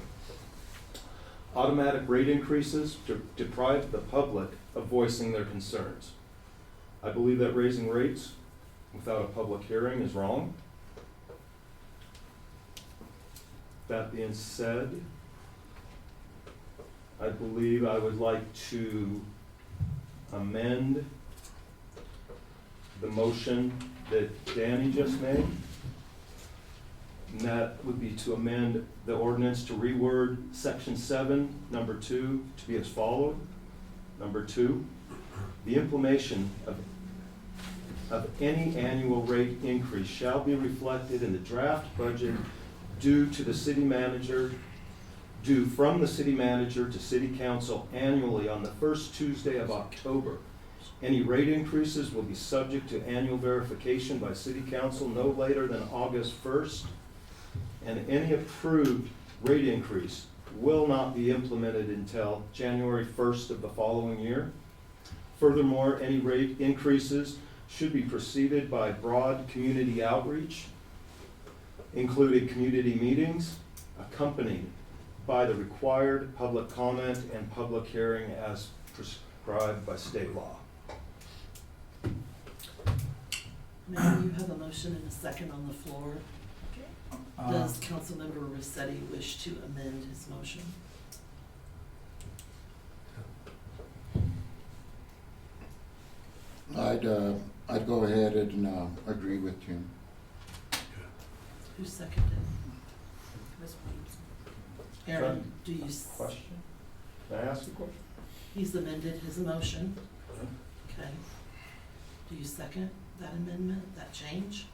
Automatic rate increases deprive the public of voicing their concerns. I believe that raising rates without a public hearing is wrong. That being said, I believe I would like to amend the motion that Danny just made. And that would be to amend the ordinance to reword section 7, number 2, to be as followed. Number 2, the implementation of any annual rate increase shall be reflected in the draft budget due from the city manager to city council annually on the first Tuesday of October. Any rate increases will be subject to annual verification by city council no later than August 1st. And any approved rate increase will not be implemented until January 1st of the following year. Furthermore, any rate increases should be preceded by broad community outreach, including community meetings, accompanied by the required public comment and public hearing as prescribed by state law. Mayor, you have a motion and a second on the floor. Does Councilmember Rossetti wish to amend his motion? I'd go ahead and agree with Tim. Who seconded? Ms. Williams. Aaron, do you? Question? Can I ask a question? He's amended his motion. Okay. Do you second that amendment, that change?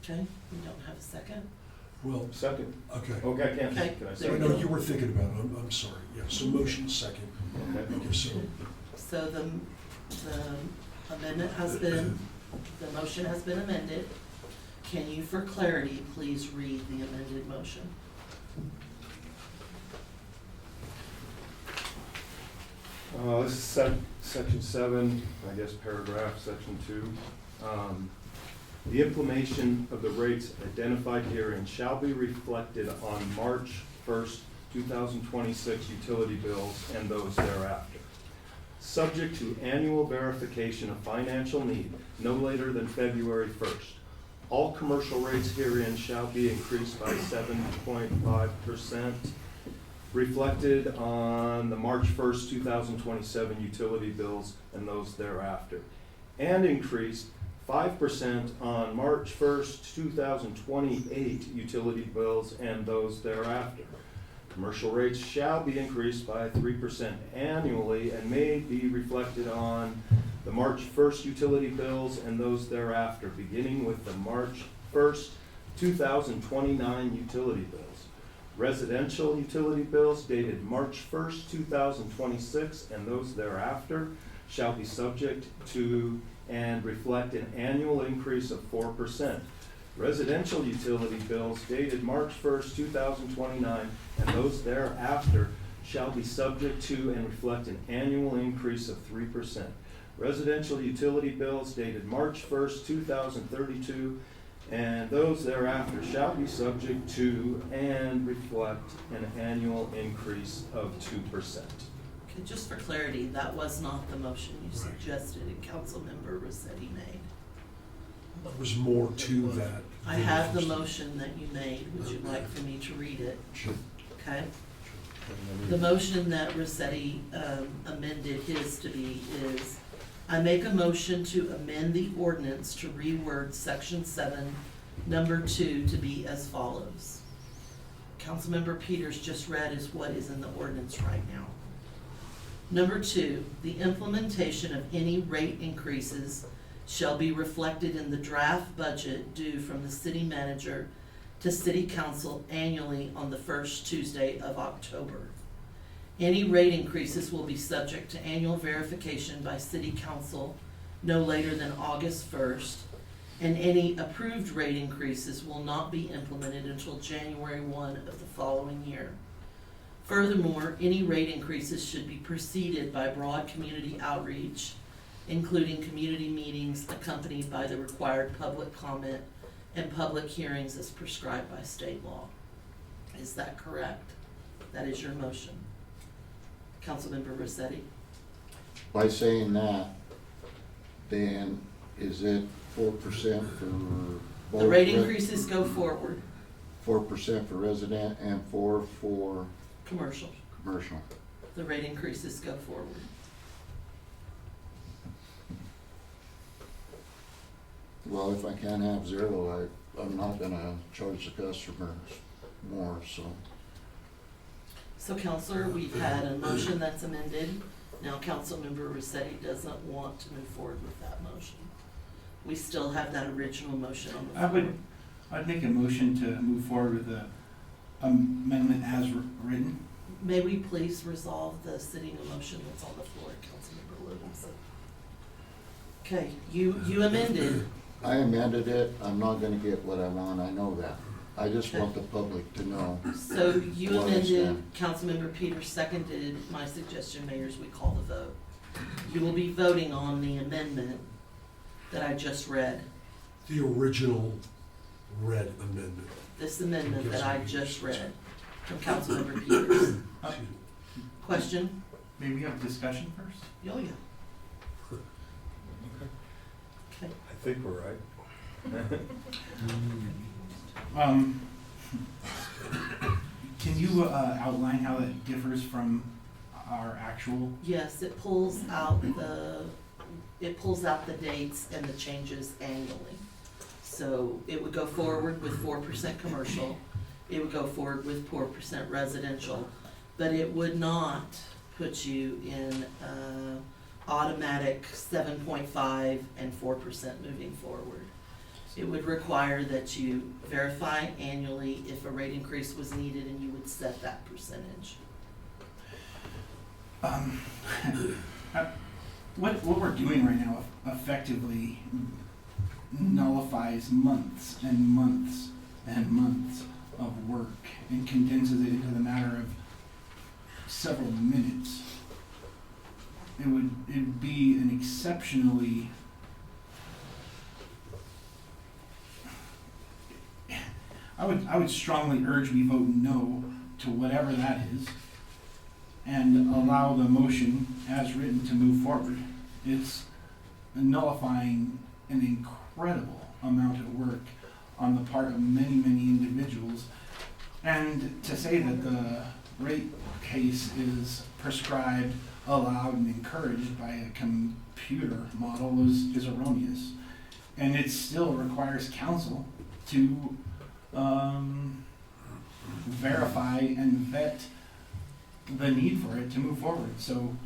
Okay, we don't have a second. Well, Second. okay. Okay, I can't. Okay. Can I There say? we No, go. you were thinking about it, I'm sorry, yeah, so motion second. Okay. Okay, so, So the amendment has been, the motion has been amended. Can you, for clarity, please read the amended motion? This is section 7, I guess paragraph, section 2. The implementation of the rates identified herein shall be reflected on March 1st, 2026 utility bills and those thereafter, subject to annual verification of financial need no later than February 1st. All commercial rates herein shall be increased by 7.5%, reflected on the March 1st, 2027 utility bills and those thereafter, and increased 5% on March 1st, 2028 utility bills and those thereafter. Commercial rates shall be increased by 3% annually and may be reflected on the March 1st utility bills and those thereafter, beginning with the March 1st, 2029 utility bills. Residential utility bills dated March 1st, 2026 and those thereafter shall be subject to and reflect an annual increase of 4%. Residential utility bills dated March 1st, 2029 and those thereafter shall be subject to and reflect an annual increase of 3%. Residential utility bills dated March 1st, 2032 and those thereafter shall be subject to and reflect an annual increase of 2%. Okay, just for clarity, that was not the motion you suggested and Councilmember Rossetti made. There was more to that. I than have the first- motion that you made. Would you like for me to read it? Sure. Okay. The motion that Rossetti amended his to be is, I make a motion to amend the ordinance to reword section 7, number 2 to be as follows. Councilmember Peters just read is what is in the ordinance right now. Number 2, the implementation of any rate increases shall be reflected in the draft budget due from the city manager to city council annually on the first Tuesday of October. Any rate increases will be subject to annual verification by city council no later than August 1st, and any approved rate increases will not be implemented until January 1 of the following year. Furthermore, any rate increases should be preceded by broad community outreach, including community meetings accompanied by the required public comment and public hearings as prescribed by state law. Is that correct? That is your motion. Councilmember Rossetti? By saying that, then is it 4% for both? The rate increases go forward, 4% for resident and 4% for commercial. commercial. The rate increases go forward. Well, if I can't have 0, I'm not gonna charge the customers more, so. So Counselor, we've had a motion that's amended. Now Councilmember Rossetti doesn't want to move forward with that motion. We still have that original motion on the floor. I'd make a motion to move forward with the amendment as written. May we please resolve the sitting motion that's on the floor, Councilmember Williamson? Okay, you amended. I amended it, I'm not gonna get what I want, I know that. I just want the public to know. So you Well, I amended, understand. Councilmember Peters seconded my suggestion, Mayors, we call the vote. You will be voting on the amendment that I just read, The original red amendment. this amendment that I just read from Councilmember Peters. Question? Maybe we have discussion first? Oh, yeah. Okay. I think we're right. Can you outline how that differs from our actual? Yes, it pulls out the dates and the changes annually. So it would go forward with 4% commercial, it would go forward with 4% residential, but it would not put you in automatic 7.5 and 4% moving forward. It would require that you verify annually if a rate increase was needed, and you would set that percentage. What we're doing right now effectively nullifies months and months and months of work and condenses it into the matter of several minutes. It'd be an exceptionally I would strongly urge we vote no to whatever that is and allow the motion as written to move forward. It's nullifying an incredible amount of work on the part of many, many individuals. And to say that the rate case is prescribed, allowed, and encouraged by a computer model is erroneous. And it still requires council to verify and vet the need for it to move forward. So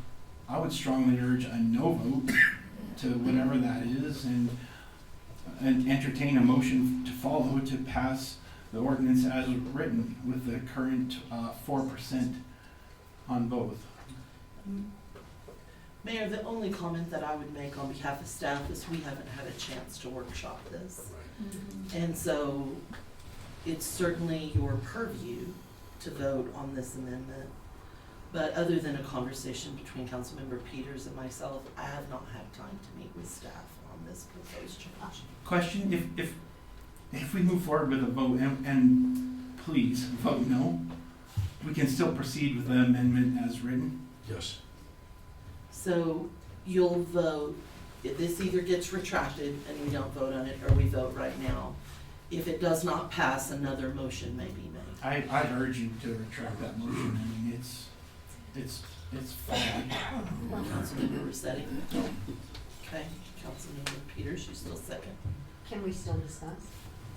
I would strongly urge a no vote to whatever that is and entertain a motion to follow to pass the ordinance as written with the current 4% on both. Mayor, the only comment that I would make on behalf of staff is we haven't had a chance to workshop this. And so it's certainly your purview to vote on this amendment. But other than a conversation between Councilmember Peters and myself, I have not had time to meet with staff on this proposed change. Question, if if we move forward with a vote, and please vote no, we can still proceed with the amendment as written. Yes. So you'll vote, if this either gets retracted and we don't vote on it, or we vote right now. If it does not pass, another motion may be made. I'd urge you to retract that motion. I mean, it's fine. Councilmember Rossetti? Okay, Councilmember Peters, you still second? Can we still discuss?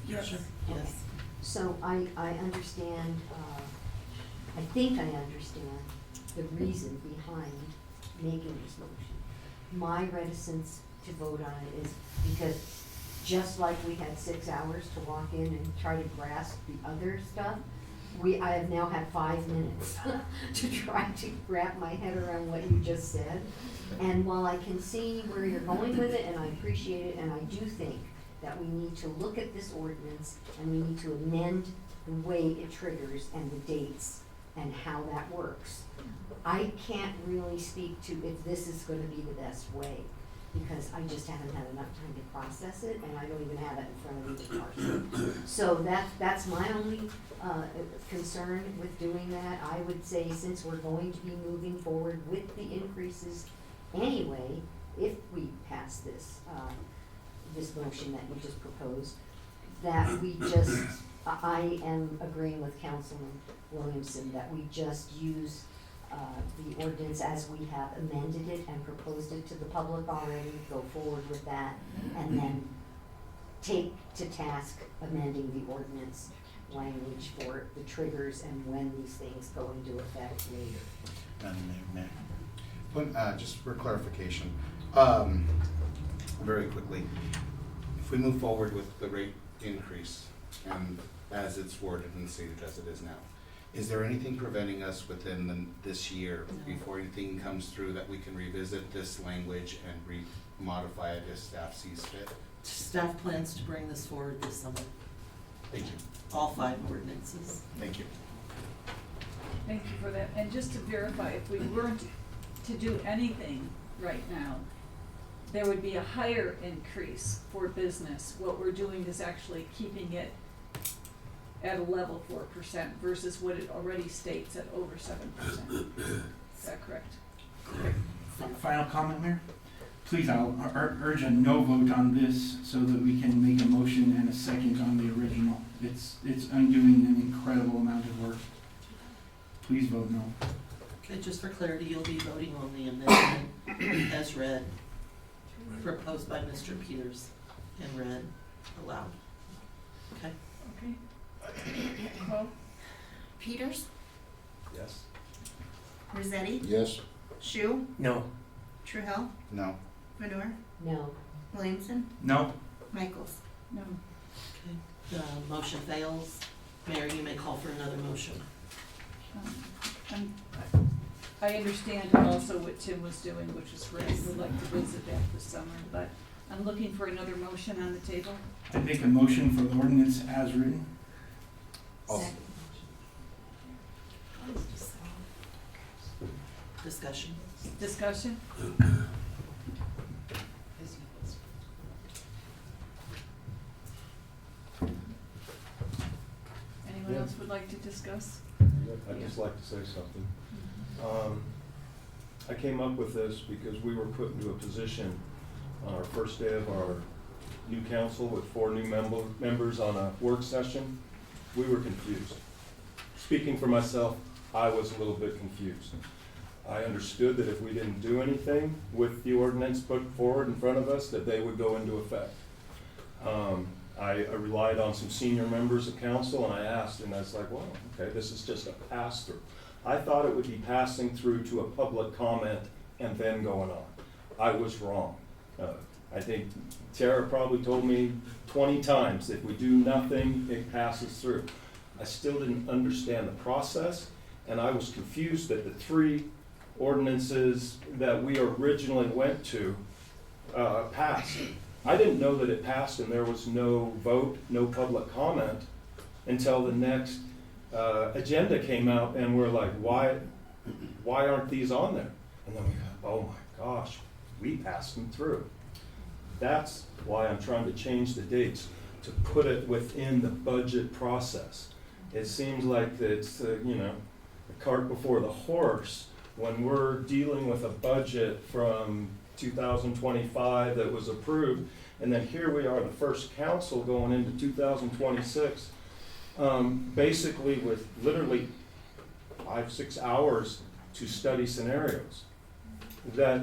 Yes. Okay. Yes. So I understand, I think I understand the reason behind making this motion. My reticence to vote on it is because just like we had 6 hours to walk in and try to grasp the other stuff, I have now had 5 minutes to try to wrap my head around what you just said. And while I can see where you're going with it, and I appreciate it, and I do think that we need to look at this ordinance and we need to amend the way it triggers and the dates and how that works. I can't really speak to if this is gonna be the best way, because I just haven't had enough time to process it, and I don't even have it in front of me to parse it. So that's my only concern with doing that. I would say, since we're going to be moving forward with the increases anyway, if we pass this, this motion that you just proposed, that we just, I am agreeing with Councilman Williamson, that we just use the ordinance as we have amended it and proposed it to the public already, go forward with that, and then take to task amending the ordinance language for the triggers and when these things go into effect later. Madam Mayor, just for clarification, very quickly, if we move forward with the rate increase and as it's worded and stated as it is now, is there anything preventing us within this year, before anything comes through, that we can revisit this language and modify it as staff sees fit? Staff plans to bring this forward this summer, Thank you. all 5 ordinances. Thank you. Thank you for that. And just to verify, if we weren't to do anything right now, there would be a higher increase for business. What we're doing is actually keeping it at a level 4% versus what it already states at over 7%. Is that correct? Final comment, Mayor? Please, I'll urge a no vote on this so that we can make a motion and a second on the original. It's undoing an incredible amount of work. Please vote no. Okay, just for clarity, you'll be voting on the amendment as read, proposed by Mr. Peters, and read aloud. Okay? Okay. Well, Peters, Yes. Rossetti, Yes, Shu, No. Truhill, No. Madore, No. Williamson, No? Michaels. no. Okay. The motion fails. Mayor, you may call for another motion. I understand also what Tim was doing, which is great. We'd like to visit that this summer, but I'm looking for another motion on the table. I make a motion for the ordinance as written. Second. Discussion. Discussion? Anyone else would like to discuss? I'd just like to say something. I came up with this because we were put into a position on our first day of our new council with 4 new members on a work session. We were confused. Speaking for myself, I was a little bit confused. I understood that if we didn't do anything with the ordinance put forward in front of us, that they would go into effect. I relied on some senior members of council, and I asked, and I was like, well, okay, this is just a pass-through. I thought it would be passing through to a public comment and then going on. I was wrong. I think Tara probably told me 20 times, if we do nothing, it passes through. I still didn't understand the process, and I was confused that the 3 ordinances that we originally went to passed. I didn't know that it passed and there was no vote, no public comment until the next agenda came out, and we're like, why aren't these on there? And then we go, oh my gosh, we passed them through. That's why I'm trying to change the dates. to put it within the budget process. It seems like it's, you know, the cart before the horse when we're dealing with a budget from 2025 that was approved, and then here we are, the first council going into 2026, basically with literally 5-6 hours to study scenarios. That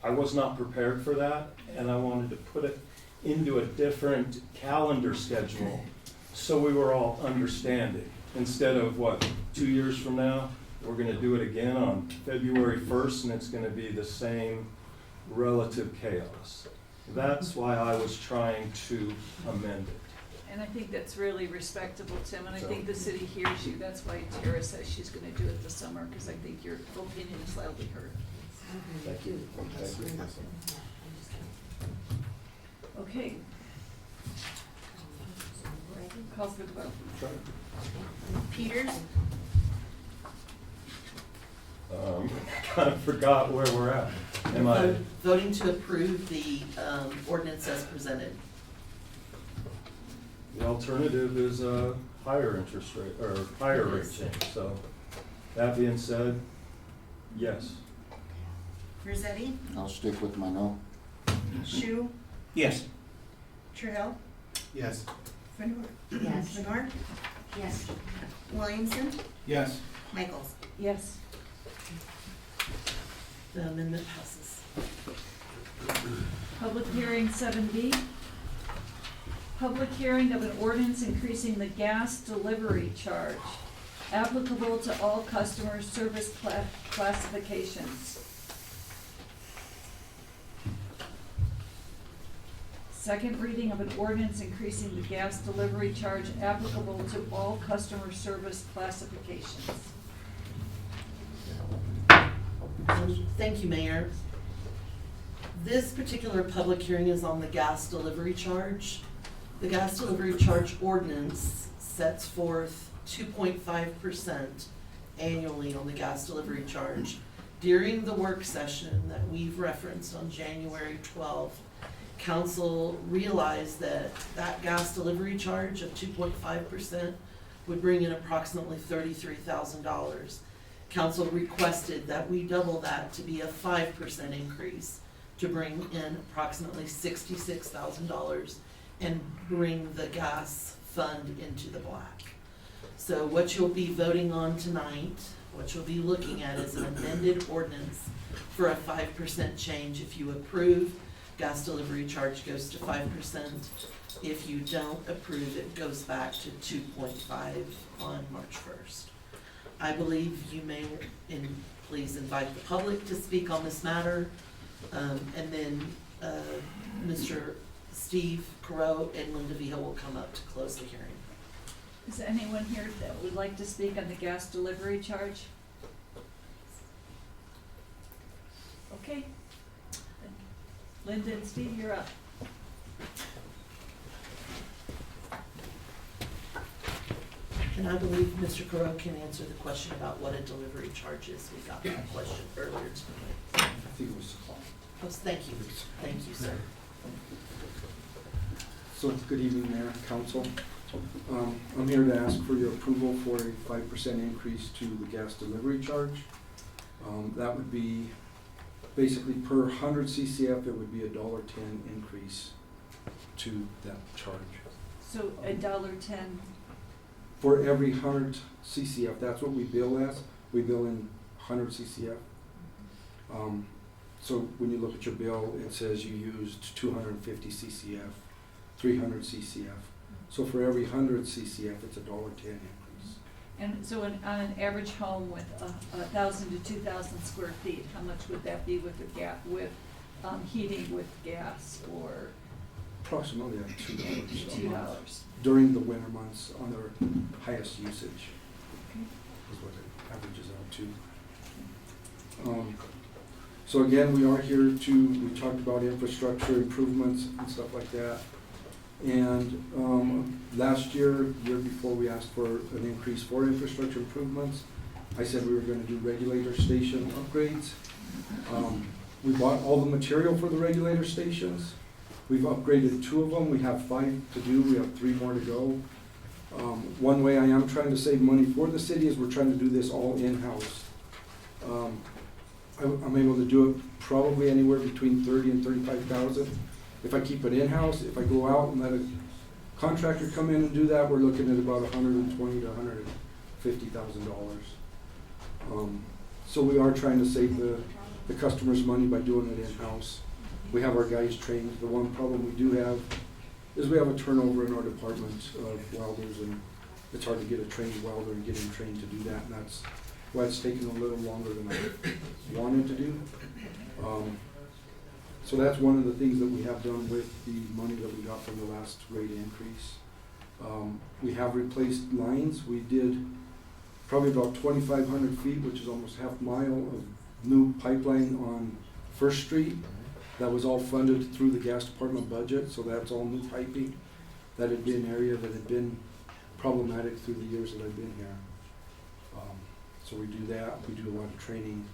I was not prepared for that, and I wanted to put it into a different calendar schedule so we were all understanding. Instead of 2 years from now, we're gonna do it again on February 1st, and it's gonna be the same relative chaos. That's why I was trying to amend it. And I think that's really respectable, Tim, and I think the city hears you. That's why Tara says she's gonna do it this summer, because I think your opinion is loudly heard. Thank you. Okay. Call for the vote. Peters, Kind of forgot where we're at. Am I? Voting to approve the ordinance as presented. The alternative is a higher interest rate, or higher rate change, so that being said, yes. Rossetti, I'll stick with my no. Shu, Yes. Trahell, Yes. Yes. Lenore, Yes. Williamson, Yes. Michaels. Yes. The amendment passes. Public hearing 7B. Public hearing of an ordinance increasing the gas delivery charge applicable to all customer service classifications. Second reading of an ordinance increasing the gas delivery charge applicable to all customer service classifications. Thank you, Mayor. This particular public hearing is on the gas delivery charge. The gas delivery charge ordinance sets forth 2.5% annually on the gas delivery charge. During the work session that we've referenced on January 12th, council realized that that gas delivery charge of 2.5% would bring in approximately $33,000. Council requested that we double that to be a 5% increase to bring in approximately $66,000 and bring the gas fund into the black. So what you'll be voting on tonight, what you'll be looking at is an amended ordinance for a 5% change. If you approve, gas delivery charge goes to 5%. If you don't approve, it goes back to 2.5 on March 1st. I believe you may, and please invite the public to speak on this matter. And then Mr. Steve Carreau and Linda Villa will come up to close the hearing. Is there anyone here that would like to speak on the gas delivery charge? Okay. Linda and Steve, you're up. And I believe Mr. Carreau can answer the question about what a delivery charge is. We got that question earlier tonight. I think it was called. Oh, thank you. Thank you, sir. So, good evening, Mayor, Council. I'm here to ask for your approval for a 5% increase to the gas delivery charge. That would be basically per 100 CCF, it would be a $1.10 increase to that charge. So $1.10. For every 100 CCF, that's what we bill as. We bill in 100 CCF. So when you look at your bill, it says you used 250 CCF, 300 CCF. So for every 100 CCF, it's a $1.10 increase. And so on an average home with 1,000 to 2,000 square feet, how much would that be with heating with gas or Approximately at $2 a month $2? during the winter months on their highest usage. Okay. Is what it averages out to. So again, we are here we talked about infrastructure improvements and stuff like that. And last year before, we asked for an increase for infrastructure improvements. I said we were going to do regulator station upgrades. We bought all the material for the regulator stations. We've upgraded 2 of them, we have 5 to do, we have 3 more to go. One way I am trying to save money for the city is we're trying to do this all in-house. I'm able to do it probably anywhere between 30 and 35,000. If I keep it in-house, if I go out and let a contractor come in and do that, we're looking at about $120,000 to $150,000. So we are trying to save the customers money by doing it in-house. We have our guys trained. The one problem we do have is we have a turnover in our department of welders, and it's hard to get a trained welder and get them trained to do that, and that's why it's taken a little longer than I wanted to do. So that's one of the things that we have done with the money that we got from the last rate increase. We have replaced lines. We did probably about 2,500 feet, which is almost half mile of new pipeline on First Street. That was all funded through the gas department budget, so that's all new piping. That had been an area that had been problematic through the years that I've been here. So we do that. We do a lot of training.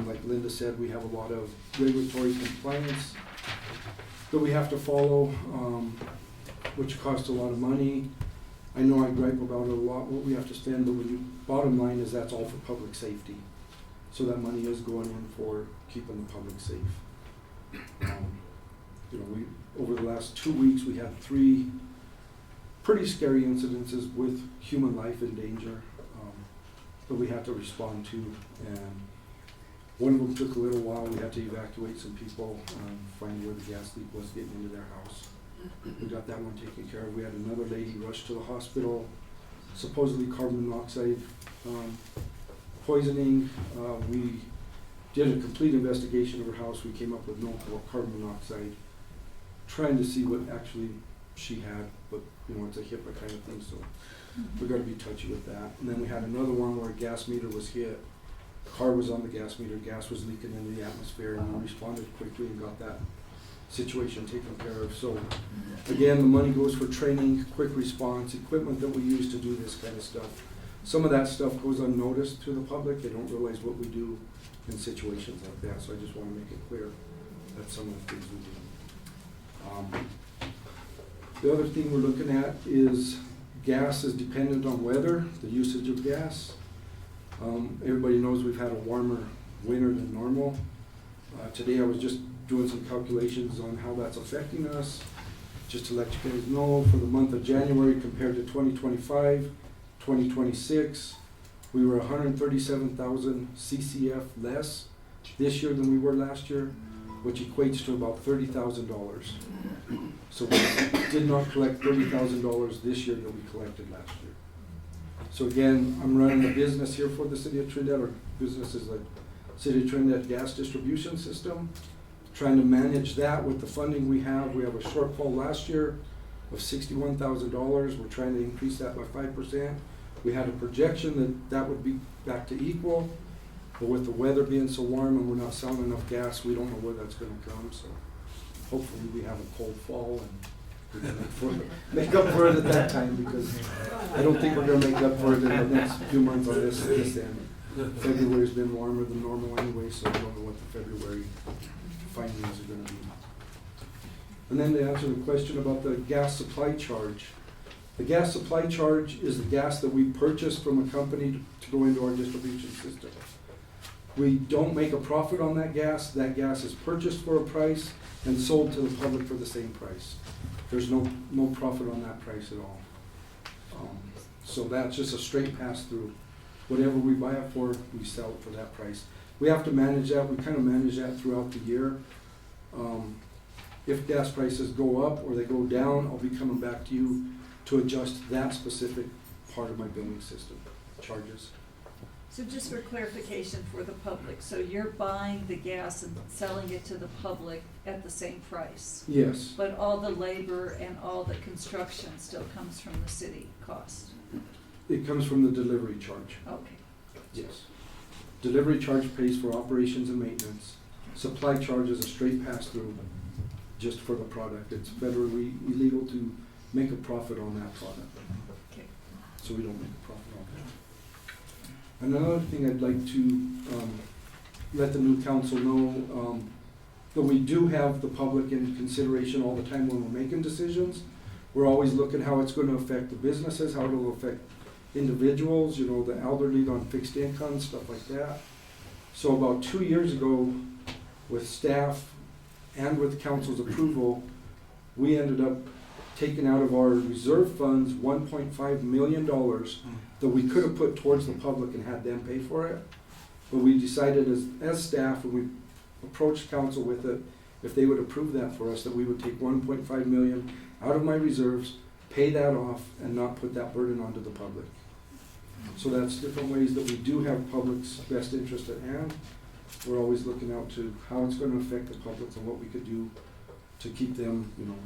Like Linda said, we have a lot of regulatory compliance that we have to follow, which costs a lot of money. I know I gripe about it a lot, what we have to spend, but bottom line is that's all for public safety. So that money is going in for keeping the public safe. Over the last 2 weeks, we had 3 pretty scary incidences with human life in danger that we had to respond to, and one of them took a little while. We had to evacuate some people, find where the gas leak was getting into their house. We got that one taken care of. We had another lady rushed to the hospital, supposedly carbon monoxide poisoning. We did a complete investigation of her house. We came up with no carbon monoxide, trying to see what actually she had, but it's a HIPAA kind of thing, so we got to be touchy with that. And then we had another one where a gas meter was hit. The car was on the gas meter, gas was leaking into the atmosphere, and we responded quickly and got that situation taken care of. So again, the money goes for training, quick response, equipment that we use to do this kind of stuff. Some of that stuff goes unnoticed to the public. They don't realize what we do in situations like that, so I just want to make it clear that's some of the things we do. The other thing we're looking at is gas is dependent on weather, the usage of gas. Everybody knows we've had a warmer winter than normal. Today I was just doing some calculations on how that's affecting us. Just to let you guys know, for the month of January compared to 2025, 2026, we were 137,000 CCF less this year than we were last year, which equates to about $30,000. So we did not collect $30,000 this year that we collected last year. So again, I'm running a business here for the City of Trinidad. Our business is the City of Trinidad gas distribution system. Trying to manage that with the funding we have. We have a shortfall last year of $61,000. We're trying to increase that by 5%. We had a projection that would be back to equal, but with the weather being so warm and we're not selling enough gas, we don't know where that's going to come. So hopefully we have a cold fall and we can make up for it at that time, because I don't think we're going to make up for it in the next few months on this end. February's been warmer than normal anyway, so I don't know what the February findings are going to be. And then to answer the question about the gas supply charge. The gas supply charge is the gas that we purchase from a company to go into our distribution system. We don't make a profit on that gas. That gas is purchased for a price and sold to the public for the same price. There's no profit on that price at all. So that's just a straight pass-through. Whatever we buy it for, we sell it for that price. We have to manage that. We kind of manage that throughout the year. If gas prices go up or they go down, I'll be coming back to you to adjust that specific part of my billing system charges. So just for clarification for the public, so you're buying the gas and selling it to the public at the same price? Yes. But all the labor and all the construction still comes from the city cost? It comes from the delivery charge. Okay. Yes. Delivery charge pays for operations and maintenance. Supply charge is a straight pass-through just for the product. It's federally illegal to make a profit on that product. Okay. So we don't make a profit on that. Another thing I'd like to let the new council know, But we do have the public in consideration all the time when we're making decisions. We're always looking how it's gonna affect the businesses, how it'll affect individuals, you know, the elderly on fixed income, stuff like that. So about 2 years ago, with staff and with council's approval, we ended up taking out of our reserve funds $1.5 million that we could have put towards the public and had them pay for it. But we decided as staff, and we approached council with it, if they would approve that for us, that we would take 1.5 million out of my reserves, pay that off, and not put that burden onto the public. So that's different ways that we do have public's best interest at hand. We're always looking out to how it's gonna affect the public and what we could do to keep them, you know,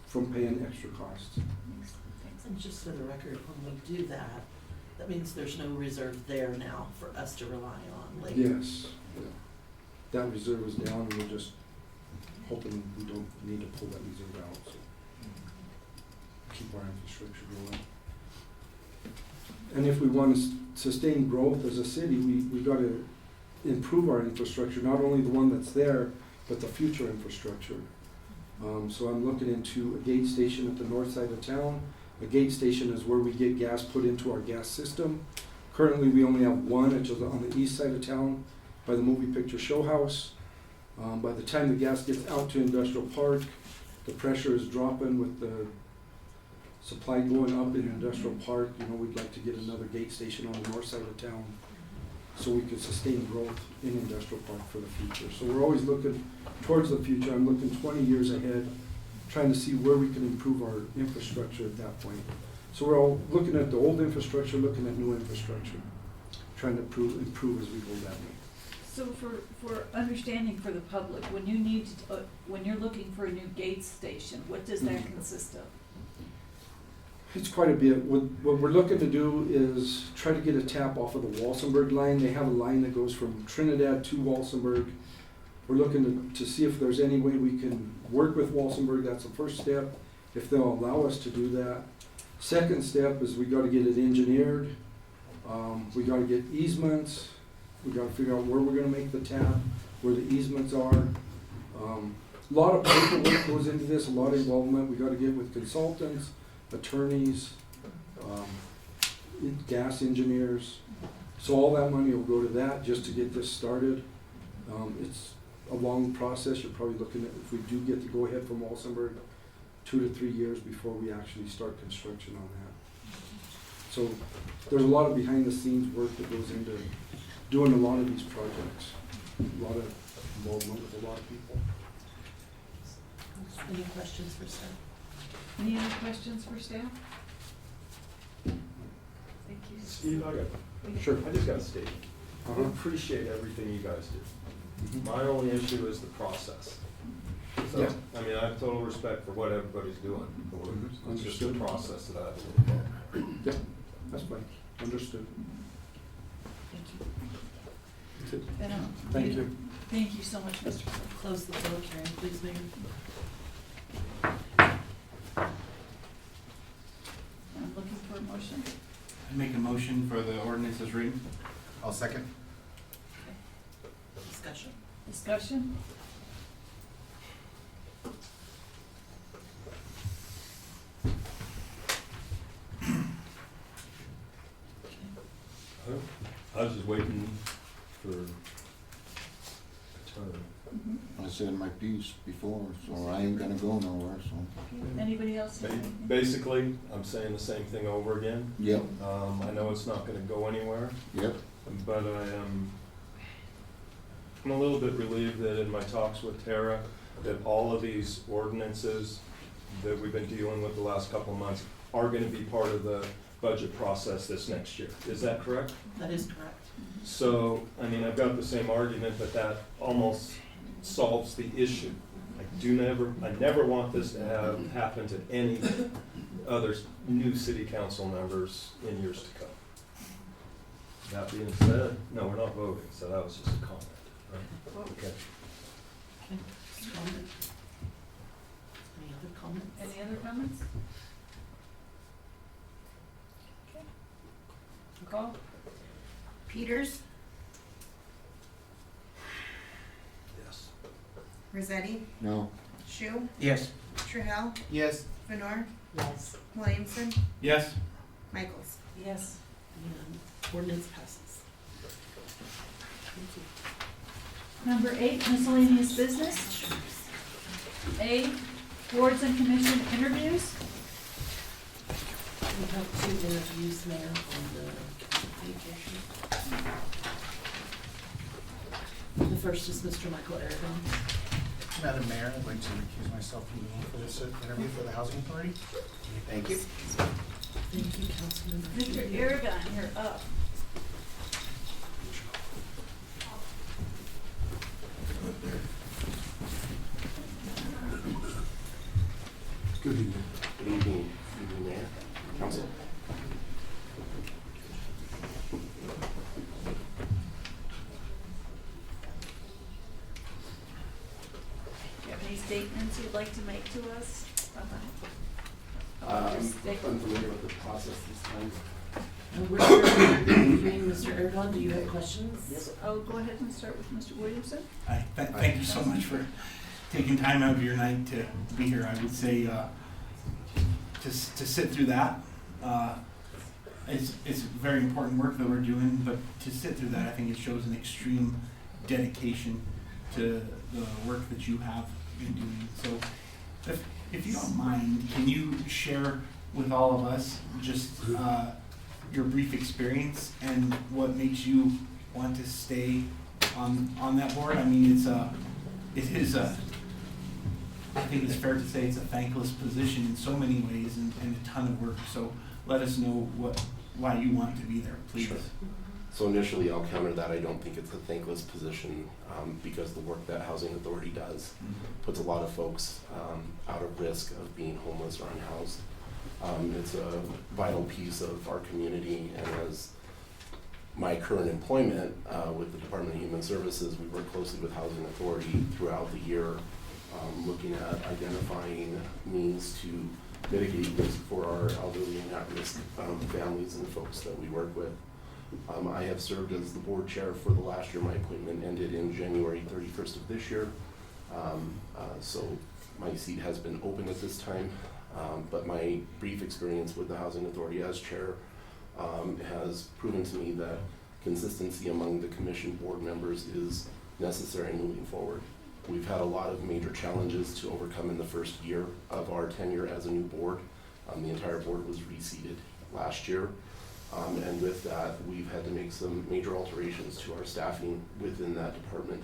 from paying extra costs. And just for the record, when we do that, that means there's no reserve there now for us to rely on later. Yes, yeah. That reserve is down, and we're just hoping we don't need to pull that reserve out, so keep our infrastructure going. And if we want to sustain growth as a city, we got to improve our infrastructure, not only the one that's there, but the future infrastructure. So I'm looking into a gate station at the north side of town. A gate station is where we get gas put into our gas system. Currently, we only have one, which is on the east side of town by the movie picture show house. By the time the gas gets out to Industrial Park, the pressure is dropping with the supply going up in Industrial Park. You know, we'd like to get another gate station on the north side of town so we could sustain growth in Industrial Park for the future. So we're always looking towards the future. I'm looking 20 years ahead, trying to see where we can improve our infrastructure at that point. So we're all looking at the old infrastructure, looking at new infrastructure, trying to improve as we go that way. So for understanding for the public, when you need to, when you're looking for a new gate station, what does that consist of? It's quite a bit. What we're looking to do is try to get a tap off of the Walsenburg line. They have a line that goes from Trinidad to Walsenburg. We're looking to see if there's any way we can work with Walsenburg. That's the first step, if they'll allow us to do that. Second step is we gotta get it engineered. We gotta get easements. We gotta figure out where we're gonna make the tap, where the easements are. A lot of paperwork goes into this, a lot of involvement. We gotta get with consultants, attorneys, gas engineers. So all that money will go to that just to get this started. It's a long process. You're probably looking at, if we do get the go-ahead from Walsenburg, 2 to 3 years before we actually start construction on that. So there's a lot of behind-the-scenes work that goes into doing a lot of these projects. A lot of involvement with a lot of people. Any questions for staff? Any other questions for staff? Thank you. Steve, I Sure. just got to state, I appreciate everything you guys do. My only issue is the process. So, Yeah. I mean, I have total respect for what everybody's doing. It's just the Understood. process that I have to look at. Yeah, that's fine. Understood. Thank you. That's it. And, Thank you. Thank you so much, Mr. Clerk. Close the public hearing, please, Mayor. I'm looking for a motion. I make a motion for the ordinance as written. I'll second. Discussion. Discussion? I was just waiting for a turn. Mhm. I said my piece before, so I ain't gonna go nowhere, so. Okay. Anybody else have anything? Basically, I'm saying the same thing over again. Yep, I know it's not gonna go anywhere, yep. but I'm a little bit relieved that in my talks with Tara, that all of these ordinances that we've been dealing with the last couple of months are gonna be part of the budget process this next year. Is that correct? That is correct. So, I mean, I've got the same argument, but that almost solves the issue. I never want this to have happen to any other new city council members in years to come. That being said, no, we're not voting, so that was just a comment. Right? Okay. Okay. Comment? Any other comments? Any other comments? Okay. Call? Peters, Yes. Rosetti, No. Shu, Yes. Trahell, Yes. Lenore, Yes. Williamson, Yes. Michaels. Yes. And ordinance passes. Thank you. Number 8, miscellaneous business. A, boards and commission interviews. We have 2 interviews, Mayor, on the communication. The first is Mr. Michael Aragon. Madam Mayor, I'd like to recuse myself from being for this interview for the Housing Authority. Thank you. Thank you, Councilmember. Mr. Aragon, you're up. Good evening. Good evening, Mayor, Council. Do you have any statements you'd like to make to us? I'm unfamiliar with the process this time. We're interviewing Mr. Aragon. Do you have questions? Yes. I'll go ahead and start with Mr. Williamson. Hi, thank you so much for taking time out of your night to be here. I would say to sit through that, it's very important work that we're doing, but to sit through that, I think it shows an extreme dedication to the work that you have been doing. So if you don't mind, can you share with all of us just your brief experience and what makes you want to stay on that board? I mean, it is I think it's fair to say it's a thankless position in so many ways and a ton of work. So let us know why you want to be there, please. Sure. So initially, I'll counter that. I don't think it's a thankless position because the work that Housing Authority does puts a lot of folks out of risk of being homeless or unhoused. It's a vital piece of our community, and as my current employment with the Department of Human Services, we work closely with Housing Authority throughout the year, looking at identifying means to mitigate risk for our elderly and at-risk families and folks that we work with. I have served as the board chair for the last year. My appointment ended in January 31st of this year. So my seat has been open at this time, but my brief experience with the Housing Authority as chair has proven to me that consistency among the commission board members is necessary moving forward. We've had a lot of major challenges to overcome in the first year of our tenure as a new board. The entire board was reseated last year. And with that, we've had to make some major alterations to our staffing within that department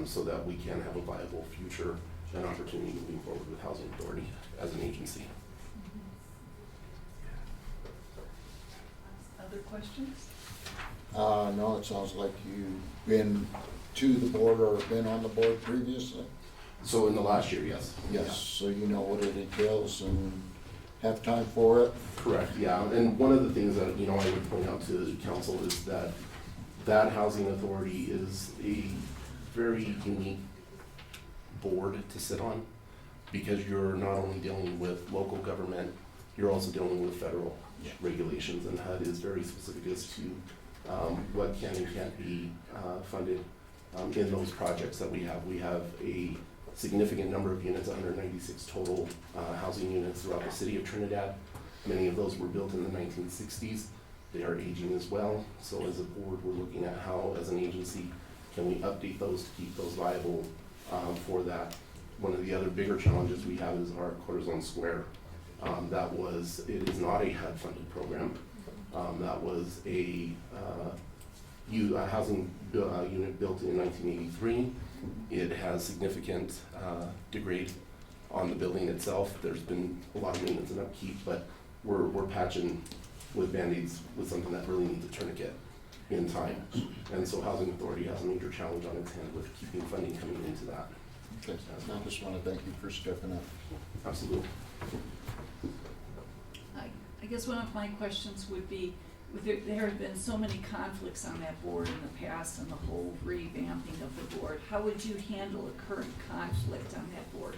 so that we can have a viable future and opportunity moving forward with Housing Authority as an agency. Other questions? No, it sounds like you've been to the board or been on the board previously. So in the last year, yes. Yes, so you know what it entails and have time for it. Correct, yeah. And one of the things that, I would point out to council is that Housing Authority is a very unique board to sit on because you're not only dealing with local government, you're also dealing with federal regulations, and HUD is very specific as to what can and can't be funded in those projects that we have. We have a significant number of units, 196 total housing units throughout the city of Trinidad. Many of those were built in the 1960s. They are aging as well. So as a board, we're looking at how, as an agency, can we update those to keep those viable for that. One of the other bigger challenges we have is our Cortisone Square. It is not a HUD-funded program. That was a housing unit built in 1983. It has significant degrade on the building itself. There's been a lot of maintenance and upkeep, but we're patching with Band-Aids with something that really needs a tourniquet in time. And so Housing Authority has a major challenge on its hand with keeping funding coming into that. Okay, I just want to thank you for stepping up. Absolutely. I guess one of my questions would be, there have been so many conflicts on that board in the past and the whole revamping of the board. How would you handle a current conflict on that board?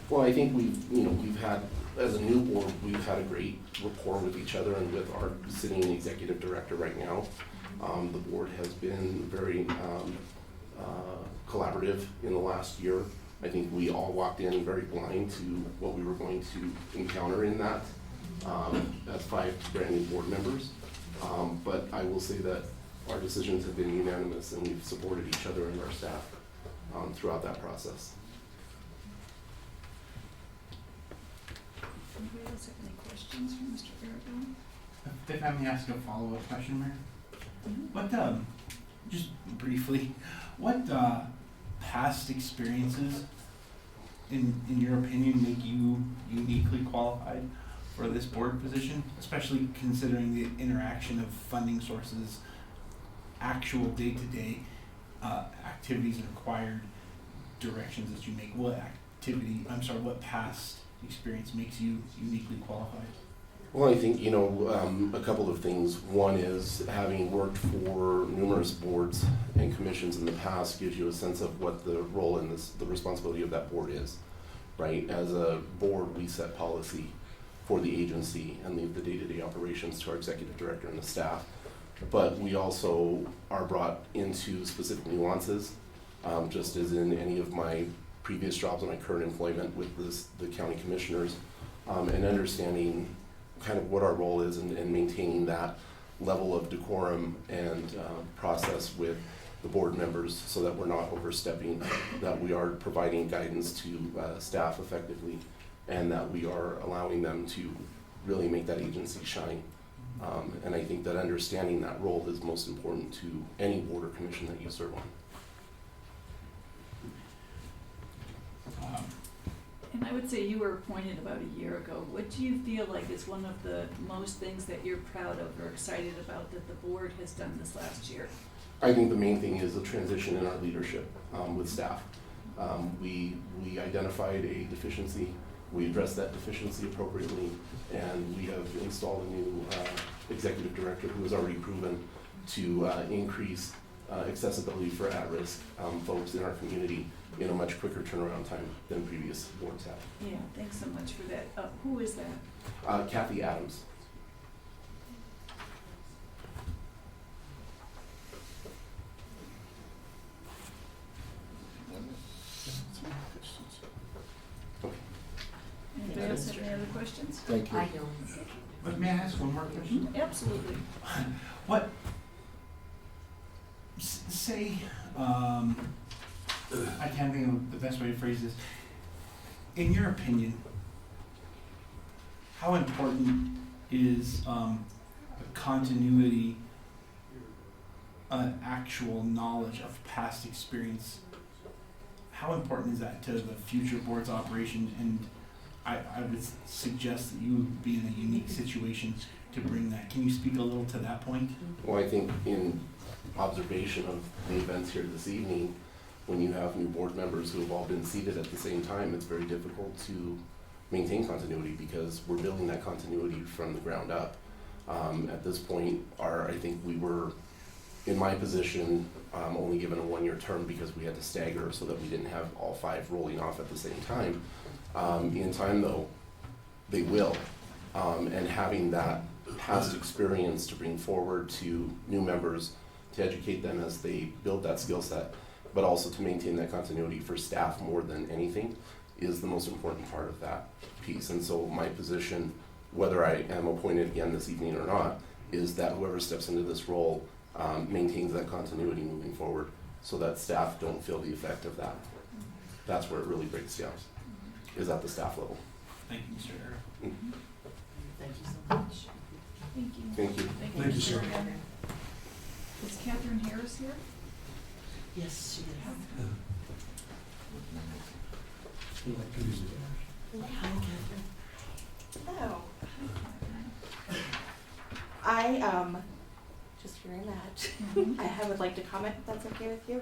Well, I think we've had, as a new board, we've had a great rapport with each other and with our sitting executive director right now. The board has been very collaborative in the last year. I think we all walked in very blind to what we were going to encounter in that, as 5 brand new board members. But I will say that our decisions have been unanimous, and we've supported each other and our staff throughout that process. Anybody else have any questions for Mr. Aragon? If I may ask a follow-up question, Mayor? Mhm. What, just briefly, what past experiences, in your opinion, make you uniquely qualified for this board position, especially considering the interaction of funding sources, actual day-to-day activities and required directions that you make? What past experience makes you uniquely qualified? Well, I think, a couple of things. One is having worked for numerous boards and commissions in the past gives you a sense of what the role and the responsibility of that board is, right? As a board, we set policy for the agency and leave the day-to-day operations to our executive director and the staff. But we also are brought into specific nuances, just as in any of my previous jobs and my current employment with the county commissioners, and understanding kind of what our role is and maintaining that level of decorum and process with the board members so that we're not overstepping, that we are providing guidance to staff effectively, and that we are allowing them to really make that agency shine. And I think that understanding that role is most important to any board or commission that you serve on. And I would say you were appointed about a year ago. What do you feel like is one of the most things that you're proud of or excited about that the board has done this last year? I think the main thing is the transition in our leadership with staff. We identified a deficiency, we addressed that deficiency appropriately, and we have installed a new executive director who has already proven to increase accessibility for at-risk folks in our community in a much quicker turnaround time than previous boards have. Yeah, thanks so much for that. Who is that? Kathy Adams. Anybody else have any other questions? Thank you. I don't. But may I ask one more question? Absolutely. What, say, I can't think of the best way to phrase this. In your opinion, how important is a continuity, actual knowledge of past experience? How important is that to the future board's operation? And I would suggest that you would be in a unique situation to bring that. Can you speak a little to that point? Well, I think in observation of the events here this evening, when you have new board members who have all been seated at the same time, it's very difficult to maintain continuity because we're building that continuity from the ground up. At this point, I think we were, in my position, only given a 1-year term because we had to stagger so that we didn't have all 5 rolling off at the same time. In time, though, they will. And having that past experience to bring forward to new members, to educate them as they build that skill set, but also to maintain that continuity for staff more than anything, is the most important part of that piece. And so my position, whether I am appointed again this evening or not, is that whoever steps into this role maintains that continuity moving forward so that staff don't feel the effect of that. That's where it really breaks down, is at the staff level. Thank you, Mr. Eric. Mm-hmm. Thank you so much. Thank you. Thank you. Thank you, Thank you, sir. Aragon. Is Catherine Harris here? Yes, she is. Hi, Catherine. Hello. I, just hearing that, I would like to comment, if that's okay with you.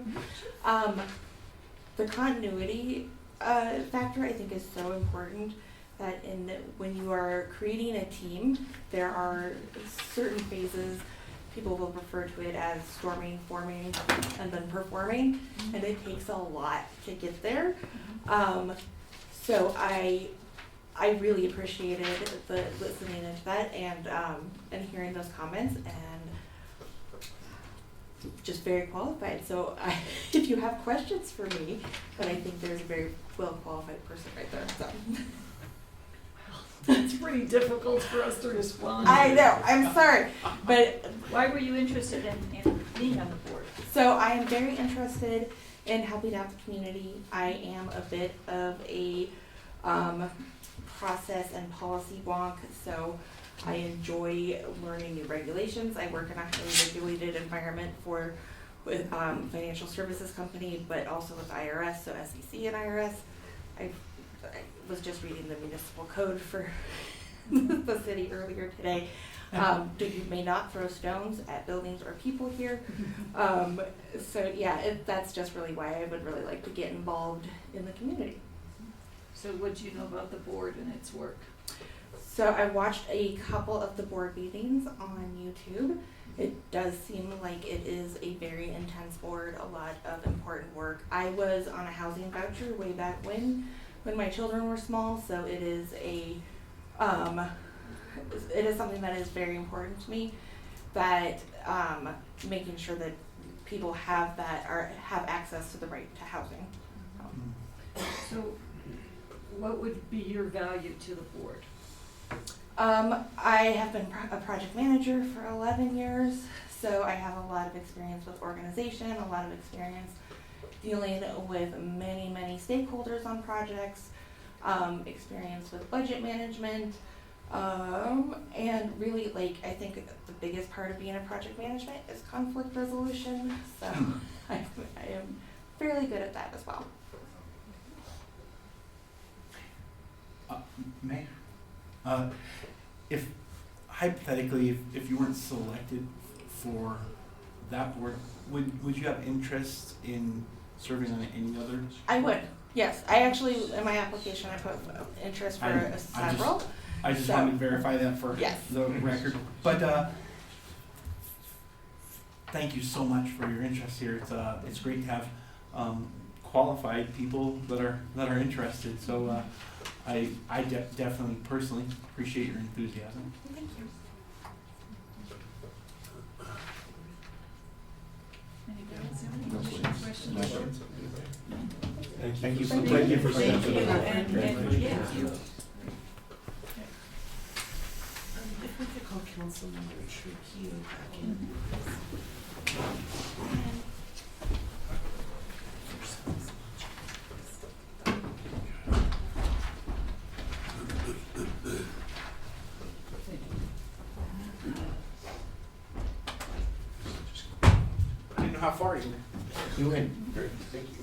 The continuity factor I think is so important that when you are creating a team, there are certain phases, people will refer to it as storming, forming, and then performing, and it takes a lot to get there. So I really appreciated the listening into that and hearing those comments, and just very qualified. So if you have questions for me, but I think there's a very well qualified person right there. So It's pretty difficult for us to respond. I know, I'm sorry, but Why were you interested in being on the board? so I am very interested in helping out the community. I am a bit of a process and policy wonk, so I enjoy learning new regulations. I work in a highly regulated environment with financial services company, but also with IRS, so SEC and IRS. I was just reading the municipal code for the city earlier today. You may not throw stones at buildings or people here. So yeah, that's just really why I would really like to get involved in the community. So what do you know about the board and its work? So I watched a couple of the board meetings on YouTube. It does seem like it is a very intense board, a lot of important work. I was on a housing voucher way back when my children were small, so it is something that is very important to me, that making sure that people have access to the right to housing. So what would be your value to the board? I have been a project manager for 11 years, so I have a lot of experience with organization, a lot of experience dealing with many, many stakeholders on projects, experience with budget management, and really, I think the biggest part of being a project management is conflict resolution, so I am fairly good at that as well. Mayor, if hypothetically, if you weren't selected for that board, would you have interest in serving on any other? I would, yes. I actually, in my application, I put interest for several. I just wanted to verify that for the record. But thank you so much for your interest here. It's great to have qualified people that are interested. So I definitely personally appreciate your enthusiasm. Thank you. Anybody else have any questions? Thank you. Thank you for Thank you. Thank you. If we could call Councilmember Trujillo back in. I didn't know how far you went. You went very, thank you.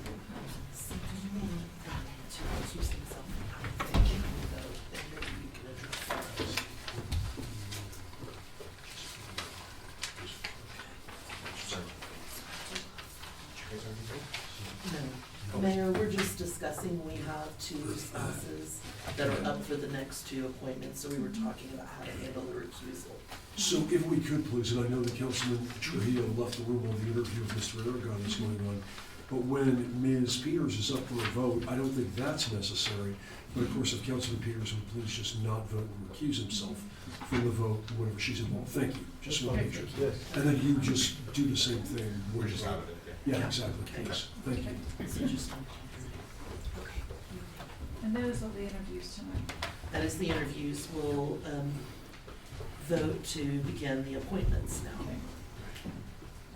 No, Mayor, we're just discussing, we have two spouses that are up for the next two appointments, so we were talking about how to handle the recusal. So if we could please, and I know that Councilman Trujillo left the room while the interview with Mr. Aragon is going on, but when Ms. Peters is up for a vote, I don't think that's necessary. But of course, if Councilman Peters would please just not vote and recuse himself from the vote whenever she's involved. Thank you. Just want to make sure. And then you just do the same thing. We're just out of it. Yeah, exactly. Please. Thank you. So just, okay. And those are the interviews tonight. That is the interviews. We'll vote to begin the appointments now.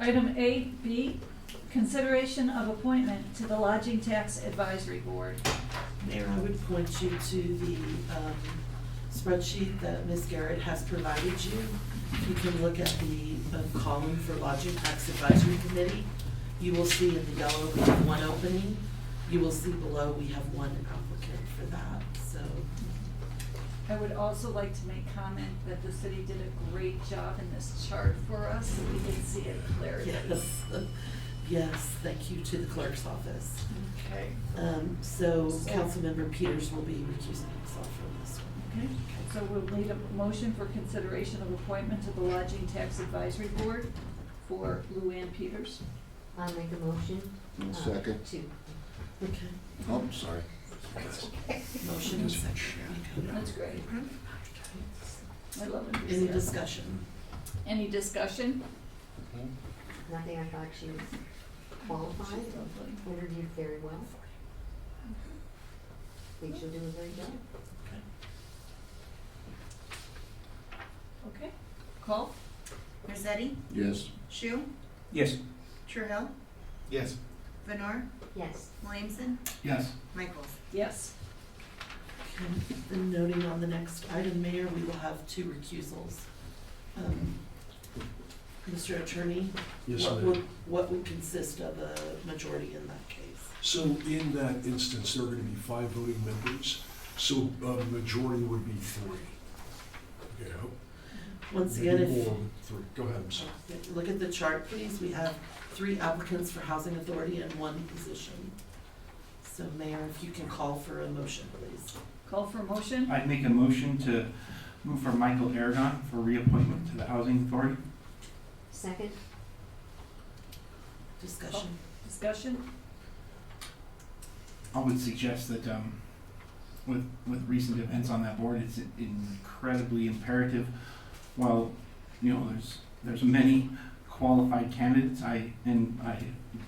Item 8B, consideration of appointment to the Lodging Tax Advisory Board. Mayor, I would point you to the spreadsheet that Ms. Garrett has provided you. You can look at the column for Lodging Tax Advisory Committee. You will see in the yellow we have one opening. You will see below we have one applicant for that, so. I would also like to make comment that the city did a great job in this chart for us. We can see it clearly. Yes, yes, thank you to the clerk's office. Okay. So Councilmember Peters will be recusing himself from this one. Okay, so we'll need a motion for consideration of appointment to the Lodging Tax Advisory Board for Lou Ann Peters. I'll make a motion. Second. To. Okay. Oh, sorry. Motion and second. That's great. I love it. Any discussion? Any discussion? nothing, I thought she was qualified, interviewed very well. I think she'll do a great job. Okay, call? Rossetti, Yes. Shu, Yes. Trahell, Yes. Venor, Yes. Williamson, Yes. Michaels. Yes. Okay, then noting on the next item, Mayor, we will have 2 recusals. Mr. Attorney, Yes, what ma'am. would consist of a majority in that case? So in that instance, there are going to be 5 voting members, so a majority would be 3. Okay, I hope. Once Maybe again, more than 3. Go ahead, I'm sorry. look at the chart, please. We have 3 applicants for Housing Authority and 1 position. So Mayor, if you can call for a motion, please. Call for a motion? I'd make a motion to move for Michael Aragon for reappointment to the Housing Authority. Second? Discussion. Discussion? I would suggest that with recent events on that board, it's incredibly imperative. While there's many qualified candidates, I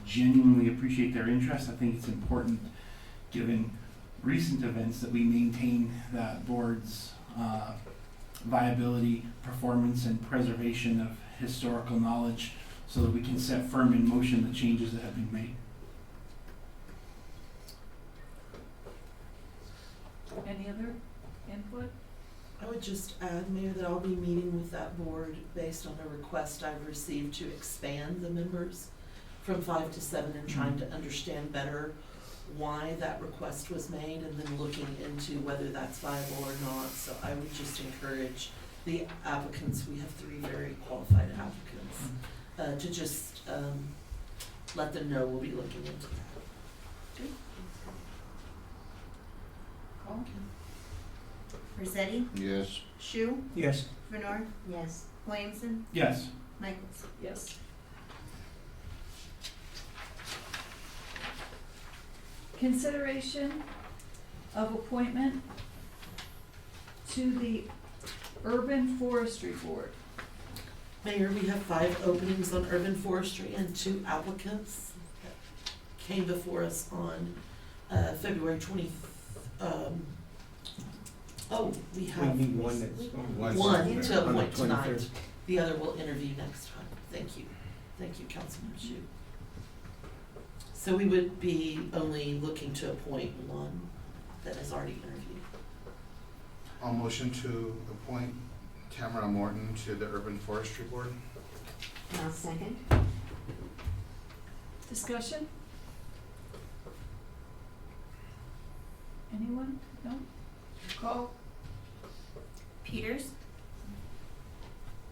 genuinely appreciate their interest. I think it's important, given recent events, that we maintain that board's viability, performance, and preservation of historical knowledge, so that we can set firm in motion the changes that have been made. Any other input? I would just add, Mayor, that I'll be meeting with that board based on a request I've received to expand the members from 5 to 7 and trying to understand better why that request was made and then looking into whether that's viable or not. So I would just encourage the applicants, we have 3 very qualified applicants, to just let them know we'll be looking into that. Okay. Call. Rossetti, Yes. Shu, Yes. Venor, Yes. Williamson, Yes. Michaels. Yes. Consideration of appointment to the Urban Forestry Board. Mayor, we have 5 openings on urban forestry and 2 applicants that came before us on February 20th. We have We need one that's. one to on the appoint tonight. 23rd. The other will interview next time. Thank you. Thank you, Councilman Shu. So we would be only looking to appoint one that has already interviewed. I'll motion to appoint Tamara Morton to the Urban Forestry Board. I'll second. Discussion? Anyone? No? Call? Peters,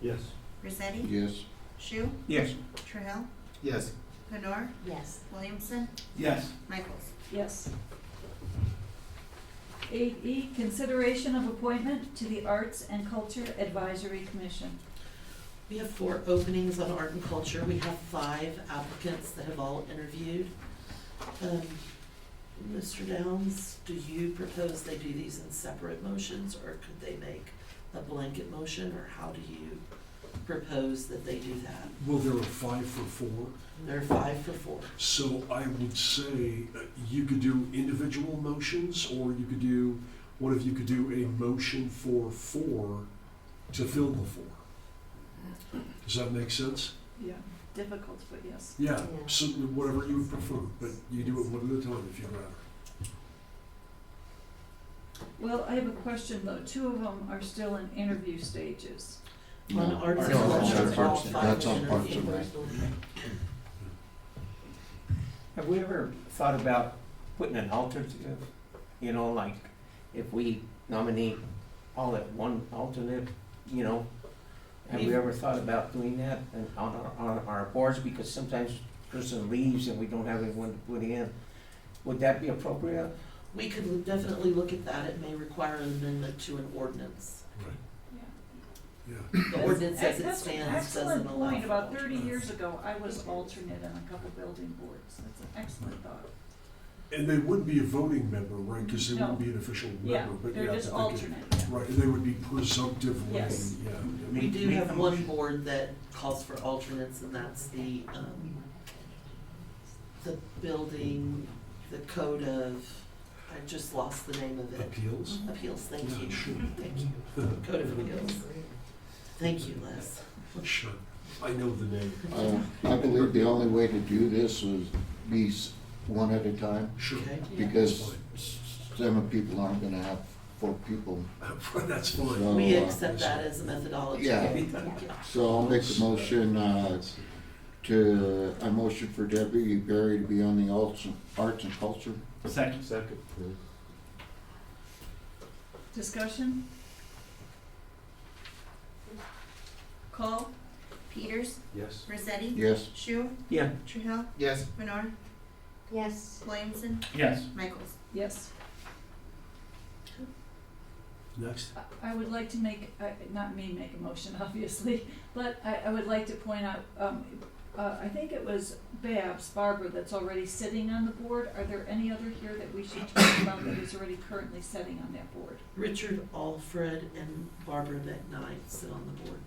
Yes. Rossetti, Yes. Shu, Yes. Trahell, Yes. Venor, Yes. Williamson, Yes. Michaels. Yes. 8E, consideration of appointment to the Arts and Culture Advisory Commission. We have 4 openings on art and culture. We have 5 applicants that have all interviewed. Mr. Downs, do you propose they do these in separate motions, or could they make a blanket motion, or how do you propose that they do that? Well, there are 5 for 4. There are 5 for 4. So I would say you could do individual motions, or you could do, what if you could do a motion for 4 to fill the 4? Does that make sense? Yeah, difficult, but yes. Yeah, Yeah. so whatever you would prefer, but you do it one at a time if you'd rather. Well, I have a question though. 2 of them are still in interview stages. On No. arts and No, culture, that's all Parks and 5 That's on Parks and interviewed. Rec. Have we ever thought about putting an alternative, like if we nominate all at one alternate, have we ever thought about doing that on our boards, because sometimes person leaves and we don't have anyone to put in? Would that be appropriate? We could definitely look at that. It may require an amendment to an ordinance. Right. Yeah. Yeah. The ordinance as it That's an stands doesn't excellent allow point. for About 30 alternates. years ago, I was alternate on a couple building boards. That's an excellent thought. And they would be a voting member, right, because they No. wouldn't be an official member, Yeah, but they're yeah, just but they could- alternate, yeah. Right, and they would be presumptively, yeah. Yes. We do Make have the one motion. board that calls for alternates, and that's the building, the code of, I just lost the name of it. Appeals? Appeals, thank Yeah, you. sure. Thank you. Code of Appeals. Thank you, Les. Sure, I know the name. I believe the only way to do this was be one at a time, Sure. Okay? because some people aren't gonna have 4 people. That's fine. So, We accept that as a methodology. Yeah. Thank you. So I'll make a motion, I motion for Debbie Berry to be on the arts and culture. Second. Second. Discussion? Call? Peters, Yes. Rossetti, Yes. Shu, Yeah. Trahell, Yes. Bernard, Yes. Williamson, Yes. Michaels. Yes. Next. I would like to make, not me make a motion, obviously, but I would like to point out, I think it was Barbara, that's already sitting on the board. Are there any other here that we should talk about that is already currently sitting on that board? Richard Alfred and Barbara McKnight sit on the board.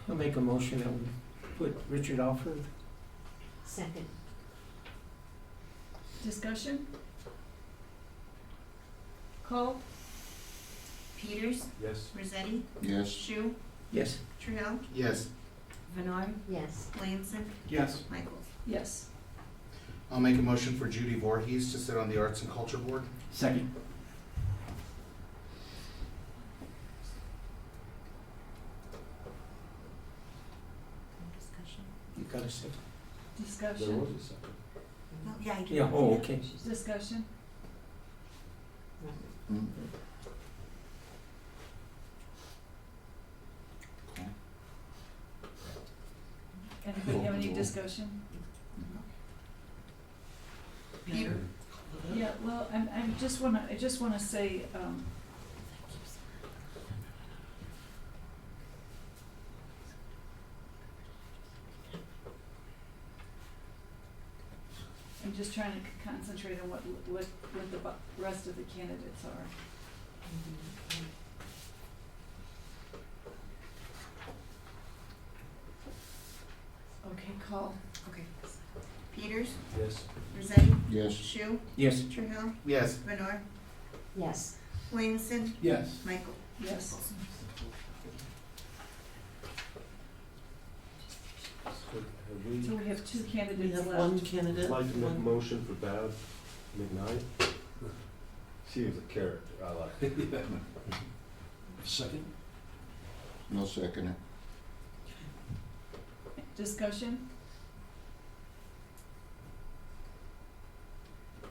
I'll make a motion that we put Richard Alford. Second. Discussion? Call? Peters, Yes. Rossetti, Yes. Shu, Yes. Trahell, Yes. Bernard, Yes. Williamson, Yes. Michaels. Yes. I'll make a motion for Judy Voorhees to sit on the Arts and Culture Board. Second. You got a second? There Discussion? was a second. No, yeah, I do. Yeah, oh, okay. Discussion? Mm. Anybody have any discussion? Peter? Yeah, well, I just wanna say, I'm just trying to concentrate on what the rest of the candidates are. Okay, call. Okay. Peters, Yes. Rossetti, Yes. Shu, Yes. Trahell, Yes. Bernard, Yes. Williamson, Yes. Michael. Yes. Have we, So we have 2 We candidates have left. one candidate. I'd like to make a one- motion for Bab McKnight. She was a character, I like it. Second? No second it. Discussion?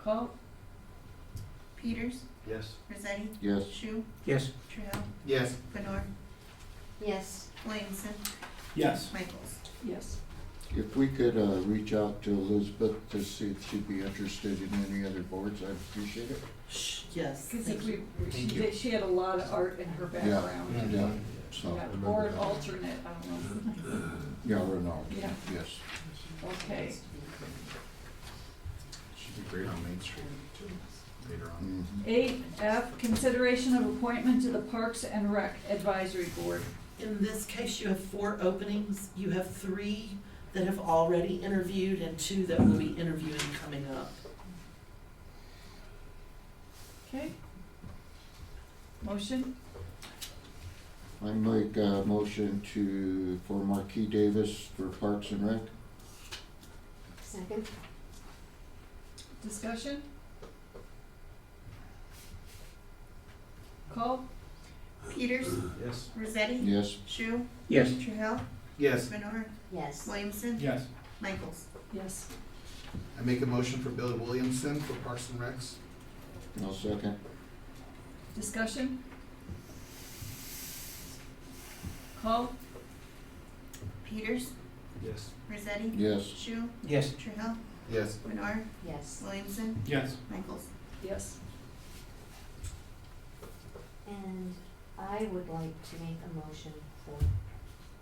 Call? Peters, Yes. Rossetti, Yes. Shu, Yes. Trahell, Yes. Bernard, Yes. Williamson, Yes. Michaels. Yes. If we could reach out to Elizabeth to see if she'd be interested in any other boards, I'd appreciate it. Yes, Because thank if you. she had a lot of art in her background. Yeah, so, Yeah, or an alternate, I don't know. yeah, Renard, Yeah. yes. Okay, She'd be great on Main Street too, later on. Mhm. 8F, consideration of appointment to the Parks and Rec Advisory Board. In this case, you have 4 openings. You have 3 that have already interviewed and 2 that will be interviewing coming up. Okay? Motion? I make a motion for Marquis Davis for Parks and Rec. Second. Discussion? Call? Peters, Yes. Rossetti, Yes. Shu, Yes. Trahell, Yes. Bernard, Yes. Williamson, Yes. Michaels. Yes. I make a motion for Billy Williamson for Parks and Recs. No second. Discussion? Call? Peters, Yes. Rossetti, Yes. Shu, Yes. Trahell, Yes. Bernard, Yes. Williamson, Yes. Michaels. Yes. And I would like to make a motion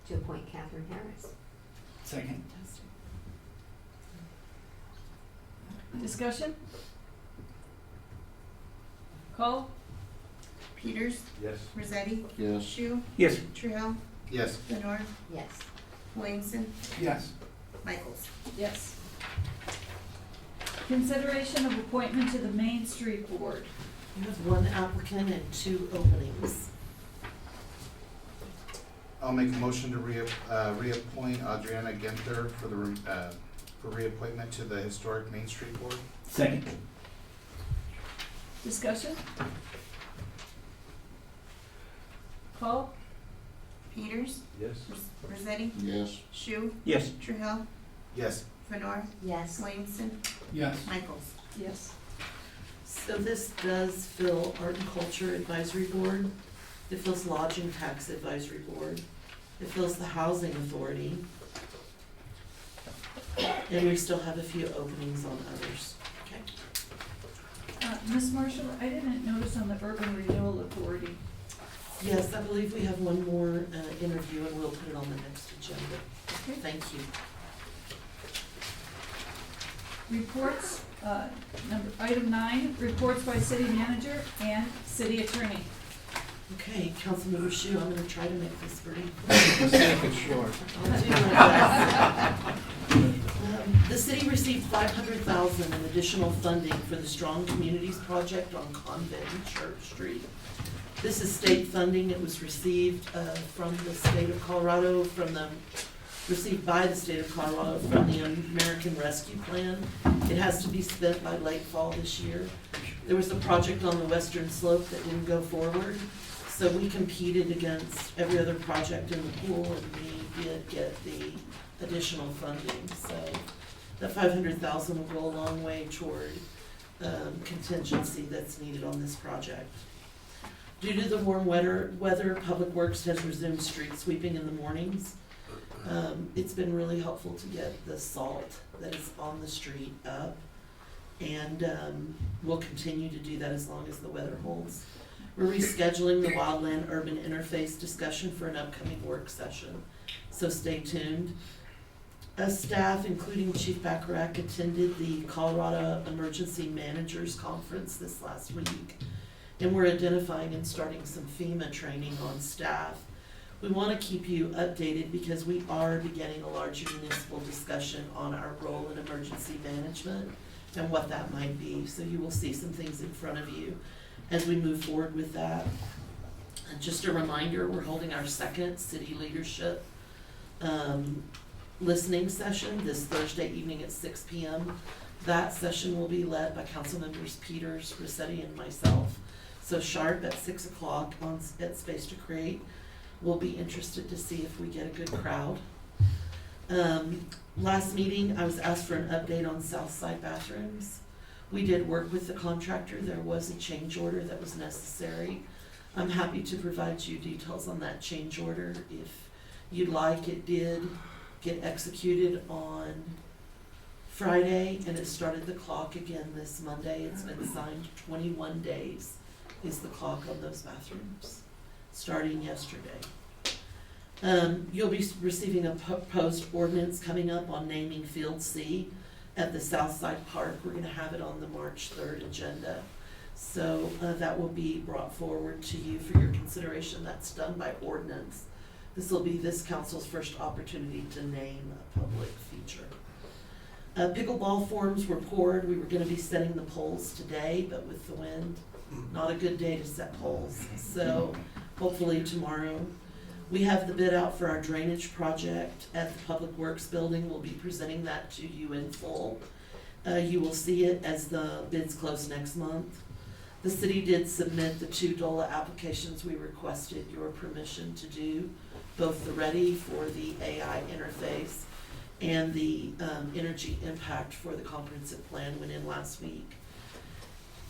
to appoint Catherine Harris. Second. Discussion? Call? Peters, Yes. Rosetti, Yes. Shu, Yes. Truhill, Yes. Lenore, Yes. Williamson, Yes. Michaels. Yes. Consideration of appointment to the Main Street Board. You have one applicant and 2 openings. I'll make a motion to reappoint Adriana Ginther for reappointment to the Historic Main Street Board. Second. Discussion? Call? Peters, Yes. Rosetti, Yes. Shu, Yes. Truhill, Yes. Lenore, Yes. Williamson, Yes. Michaels. Yes. So this does fill Art and Culture Advisory Board. It fills Lodging Tax Advisory Board. It fills the Housing Authority. And we still have a few openings on others. Okay. Ms. Marshall, I didn't notice on the Urban Renewal Authority. Yes, I believe we have one more interview and we'll put it on the next agenda. Okay. Thank you. Reports, item 9, reports by city manager and city attorney. Okay, Councilmember Shu, I'm gonna try to make this brief. Let's make it short. I'll do my best. The city received $500,000 in additional funding for the Strong Communities Project on Convent and Church Street. This is state funding. It was received from the state of Colorado, received by the state of Colorado from the American Rescue Plan. It has to be spent by late fall this year. There was a project on the western slope that didn't go forward, so we competed against every other project in the pool, and we did get the additional funding. So that $500,000 will go a long way toward contingency that's needed on this project. Due to the warm weather, Public Works has resumed street sweeping in the mornings. It's been really helpful to get the salt that is on the street up, and we'll continue to do that as long as the weather holds. We're rescheduling the Wildland Urban Interface discussion for an upcoming work session, so stay tuned. Staff, including Chief Bacharach, attended the Colorado Emergency Managers Conference this last week, and we're identifying and starting some FEMA training on staff. We want to keep you updated because we are beginning a larger municipal discussion on our role in emergency management and what that might be. So you will see some things in front of you as we move forward with that. And just a reminder, we're holding our second city leadership listening session this Thursday evening at 6 p.m. That session will be led by council members Peters, Rossetti, and myself. So sharp at 6 o'clock at Space to Create. We'll be interested to see if we get a good crowd. Last meeting, I was asked for an update on Southside bathrooms. We did work with the contractor. There was a change order that was necessary. I'm happy to provide you details on that change order if you'd like. It did get executed on Friday, and it started the clock again this Monday. It's been signed 21 days is the clock on those bathrooms, starting yesterday. You'll be receiving a proposed ordinance coming up on naming Field C at the Southside Park. We're gonna have it on the March 3rd agenda. So that will be brought forward to you for your consideration. That's done by ordinance. This will be this council's first opportunity to name a public feature. Pickleball forms were poured. We were gonna be setting the poles today, but with the wind, not a good day to set poles. So hopefully tomorrow. We have the bid out for our drainage project at the Public Works Building. We'll be presenting that to you in full. You will see it as the bids close next month. The city did submit the 2 DOLA applications we requested your permission to do, both the ready for the AI interface and the energy impact for the comprehensive plan went in last week.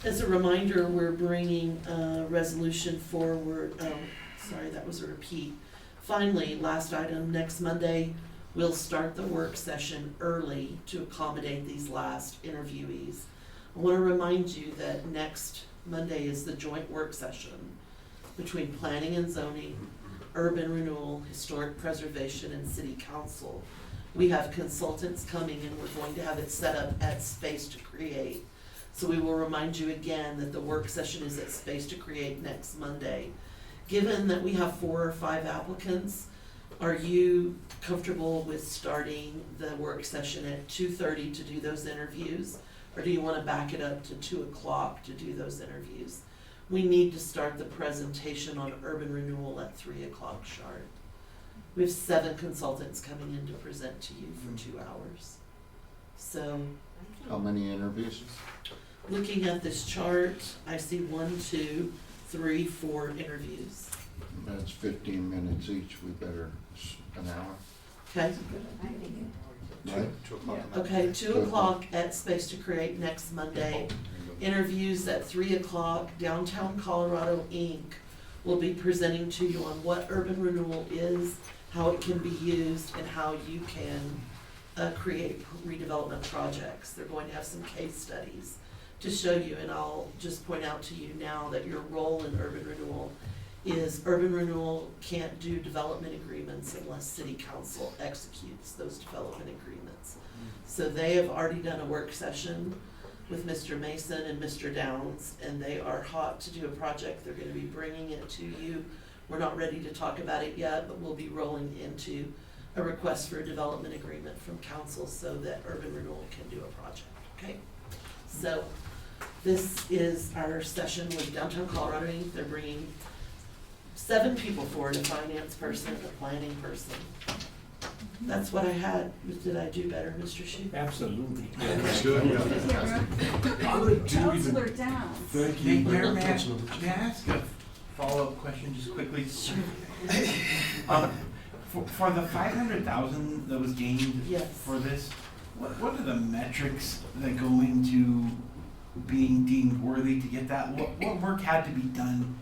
As a reminder, we're bringing a resolution forward. Oh, sorry, that was a repeat. Finally, last item, next Monday, we'll start the work session early to accommodate these last interviewees. I want to remind you that next Monday is the joint work session between planning and zoning, urban renewal, historic preservation, and city council. We have consultants coming and we're going to have it set up at Space to Create. So we will remind you again that the work session is at Space to Create next Monday. Given that we have 4 or 5 applicants, are you comfortable with starting the work session at 2:30 to do those interviews? Or do you want to back it up to 2 o'clock to do those interviews? We need to start the presentation on urban renewal at 3 o'clock sharp. We have 7 consultants coming in to present to you for 2 hours. So, How many interviews? looking at this chart, I see 1, 2, 3, 4 interviews. That's 15 minutes each, we better, an hour, Okay? right? 2 o'clock. on that. Okay, 2 o'clock at Space to Create next Monday. Interviews at 3 o'clock. Downtown Colorado Inc. will be presenting to you on what urban renewal is, how it can be used, and how you can create redevelopment projects. They're going to have some case studies to show you, and I'll just point out to you now that your role in urban renewal is urban renewal can't do development agreements unless city council executes those development agreements. So they have already done a work session with Mr. Mason and Mr. Downs, and they are hot to do a project. They're gonna be bringing it to you. We're not ready to talk about it yet, but we'll be rolling into a request for a development agreement from council so that urban renewal can do a project, okay? So this is our session with Downtown Colorado Inc. They're bringing 7 people forward, a finance person, a planning person. That's what I had. Did I do better, Mr. Shue? Absolutely. That's good, yeah. I'm gonna do Counselor even, Downs. thank you. Mayor, may Councilmember. I ask a follow-up question just quickly? For the 500,000 that was gained Yes. for this, what are the metrics that go into being deemed worthy to get that? What work had to be done?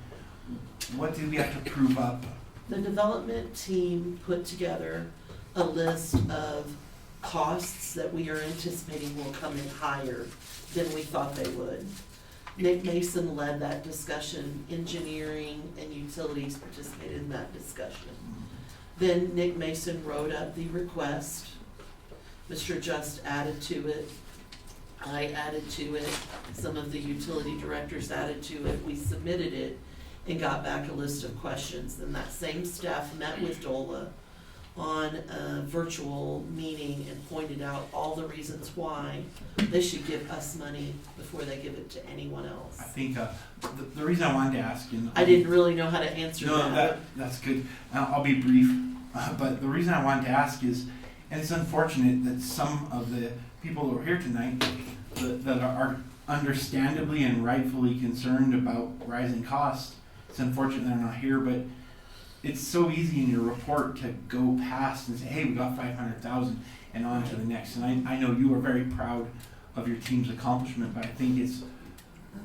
What did we have to prove up? The development team put together a list of costs that we are anticipating will come in higher than we thought they would. Nick Mason led that discussion. Engineering and utilities participated in that discussion. Then Nick Mason wrote up the request. Mr. Just added to it. I added to it. Some of the utility directors added to it. We submitted it and got back a list of questions. Then that same staff met with DOLA on a virtual meeting and pointed out all the reasons why they should give us money before they give it to anyone else. I think the reason I wanted to ask, and I didn't really know how to answer no, that. that's good. I'll be brief. But the reason I wanted to ask is, and it's unfortunate that some of the people who are here tonight that are understandably and rightfully concerned about rising costs, it's unfortunate they're not here, but it's so easy in your report to go past and say, hey, we got 500,000 and on to the next. And I know you are very proud of your team's accomplishment, but I think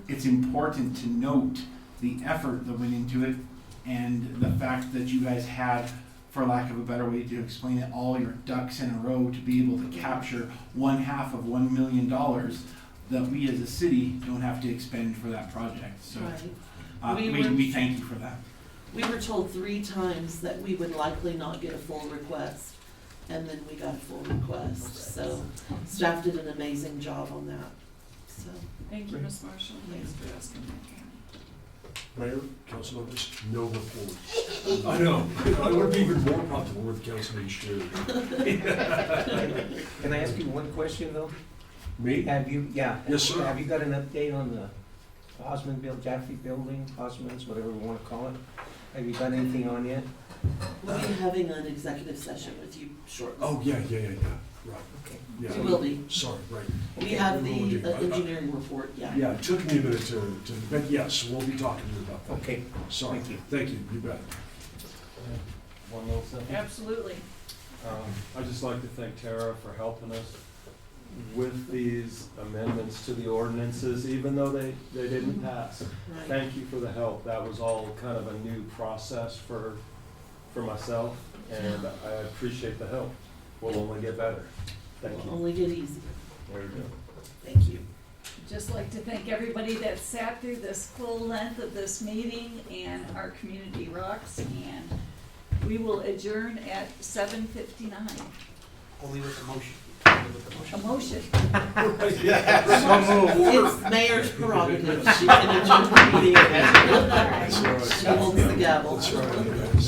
it's important to note the effort that went into it and the fact that you guys had, for lack of a better way to explain it, all your ducks in a row to be able to capture $1/2 of $1 million that we as a city don't have to expend for that project. So Right. we thank you for that. We were told 3 times that we would likely not get a full request, and then we got a full request. So staff did an amazing job on that. So Thank you, Ms. Marshall. Thanks for asking that. Mayor, council members, no report. I know, I would be even more popular with Councilman Shu. Can I ask you one question though? Me? Have you, yeah. Yes, sir. Have you got an update on the Jaffe building, Osmond's, whatever we wanna call it? Have you got anything on yet? we'll be having an executive session with you shortly. Oh, yeah, right, Okay. yeah. We will be. Sorry, right. We have We will the do. engineering report, yeah. Yeah, it took me a minute but yes, we'll be talking to you about that. Okay. Sorry, Thank you. you bet. One little thing. Absolutely. I'd just like to thank Tara for helping us with these amendments to the ordinances, even though they didn't pass. Right. Thank you for the help. That was all kind of a new process for myself, and I appreciate the help. We'll only get better. Thank Will you. only get easier. There you go. Thank you. Just like to thank everybody that sat through this full length of this meeting, and our community rocks, and we will adjourn at 7:59. Only with the motion. A motion. It's mayor's prerogative, she can adjourn the meeting at any time. That's right. She holds the gavel. That's right, you guys.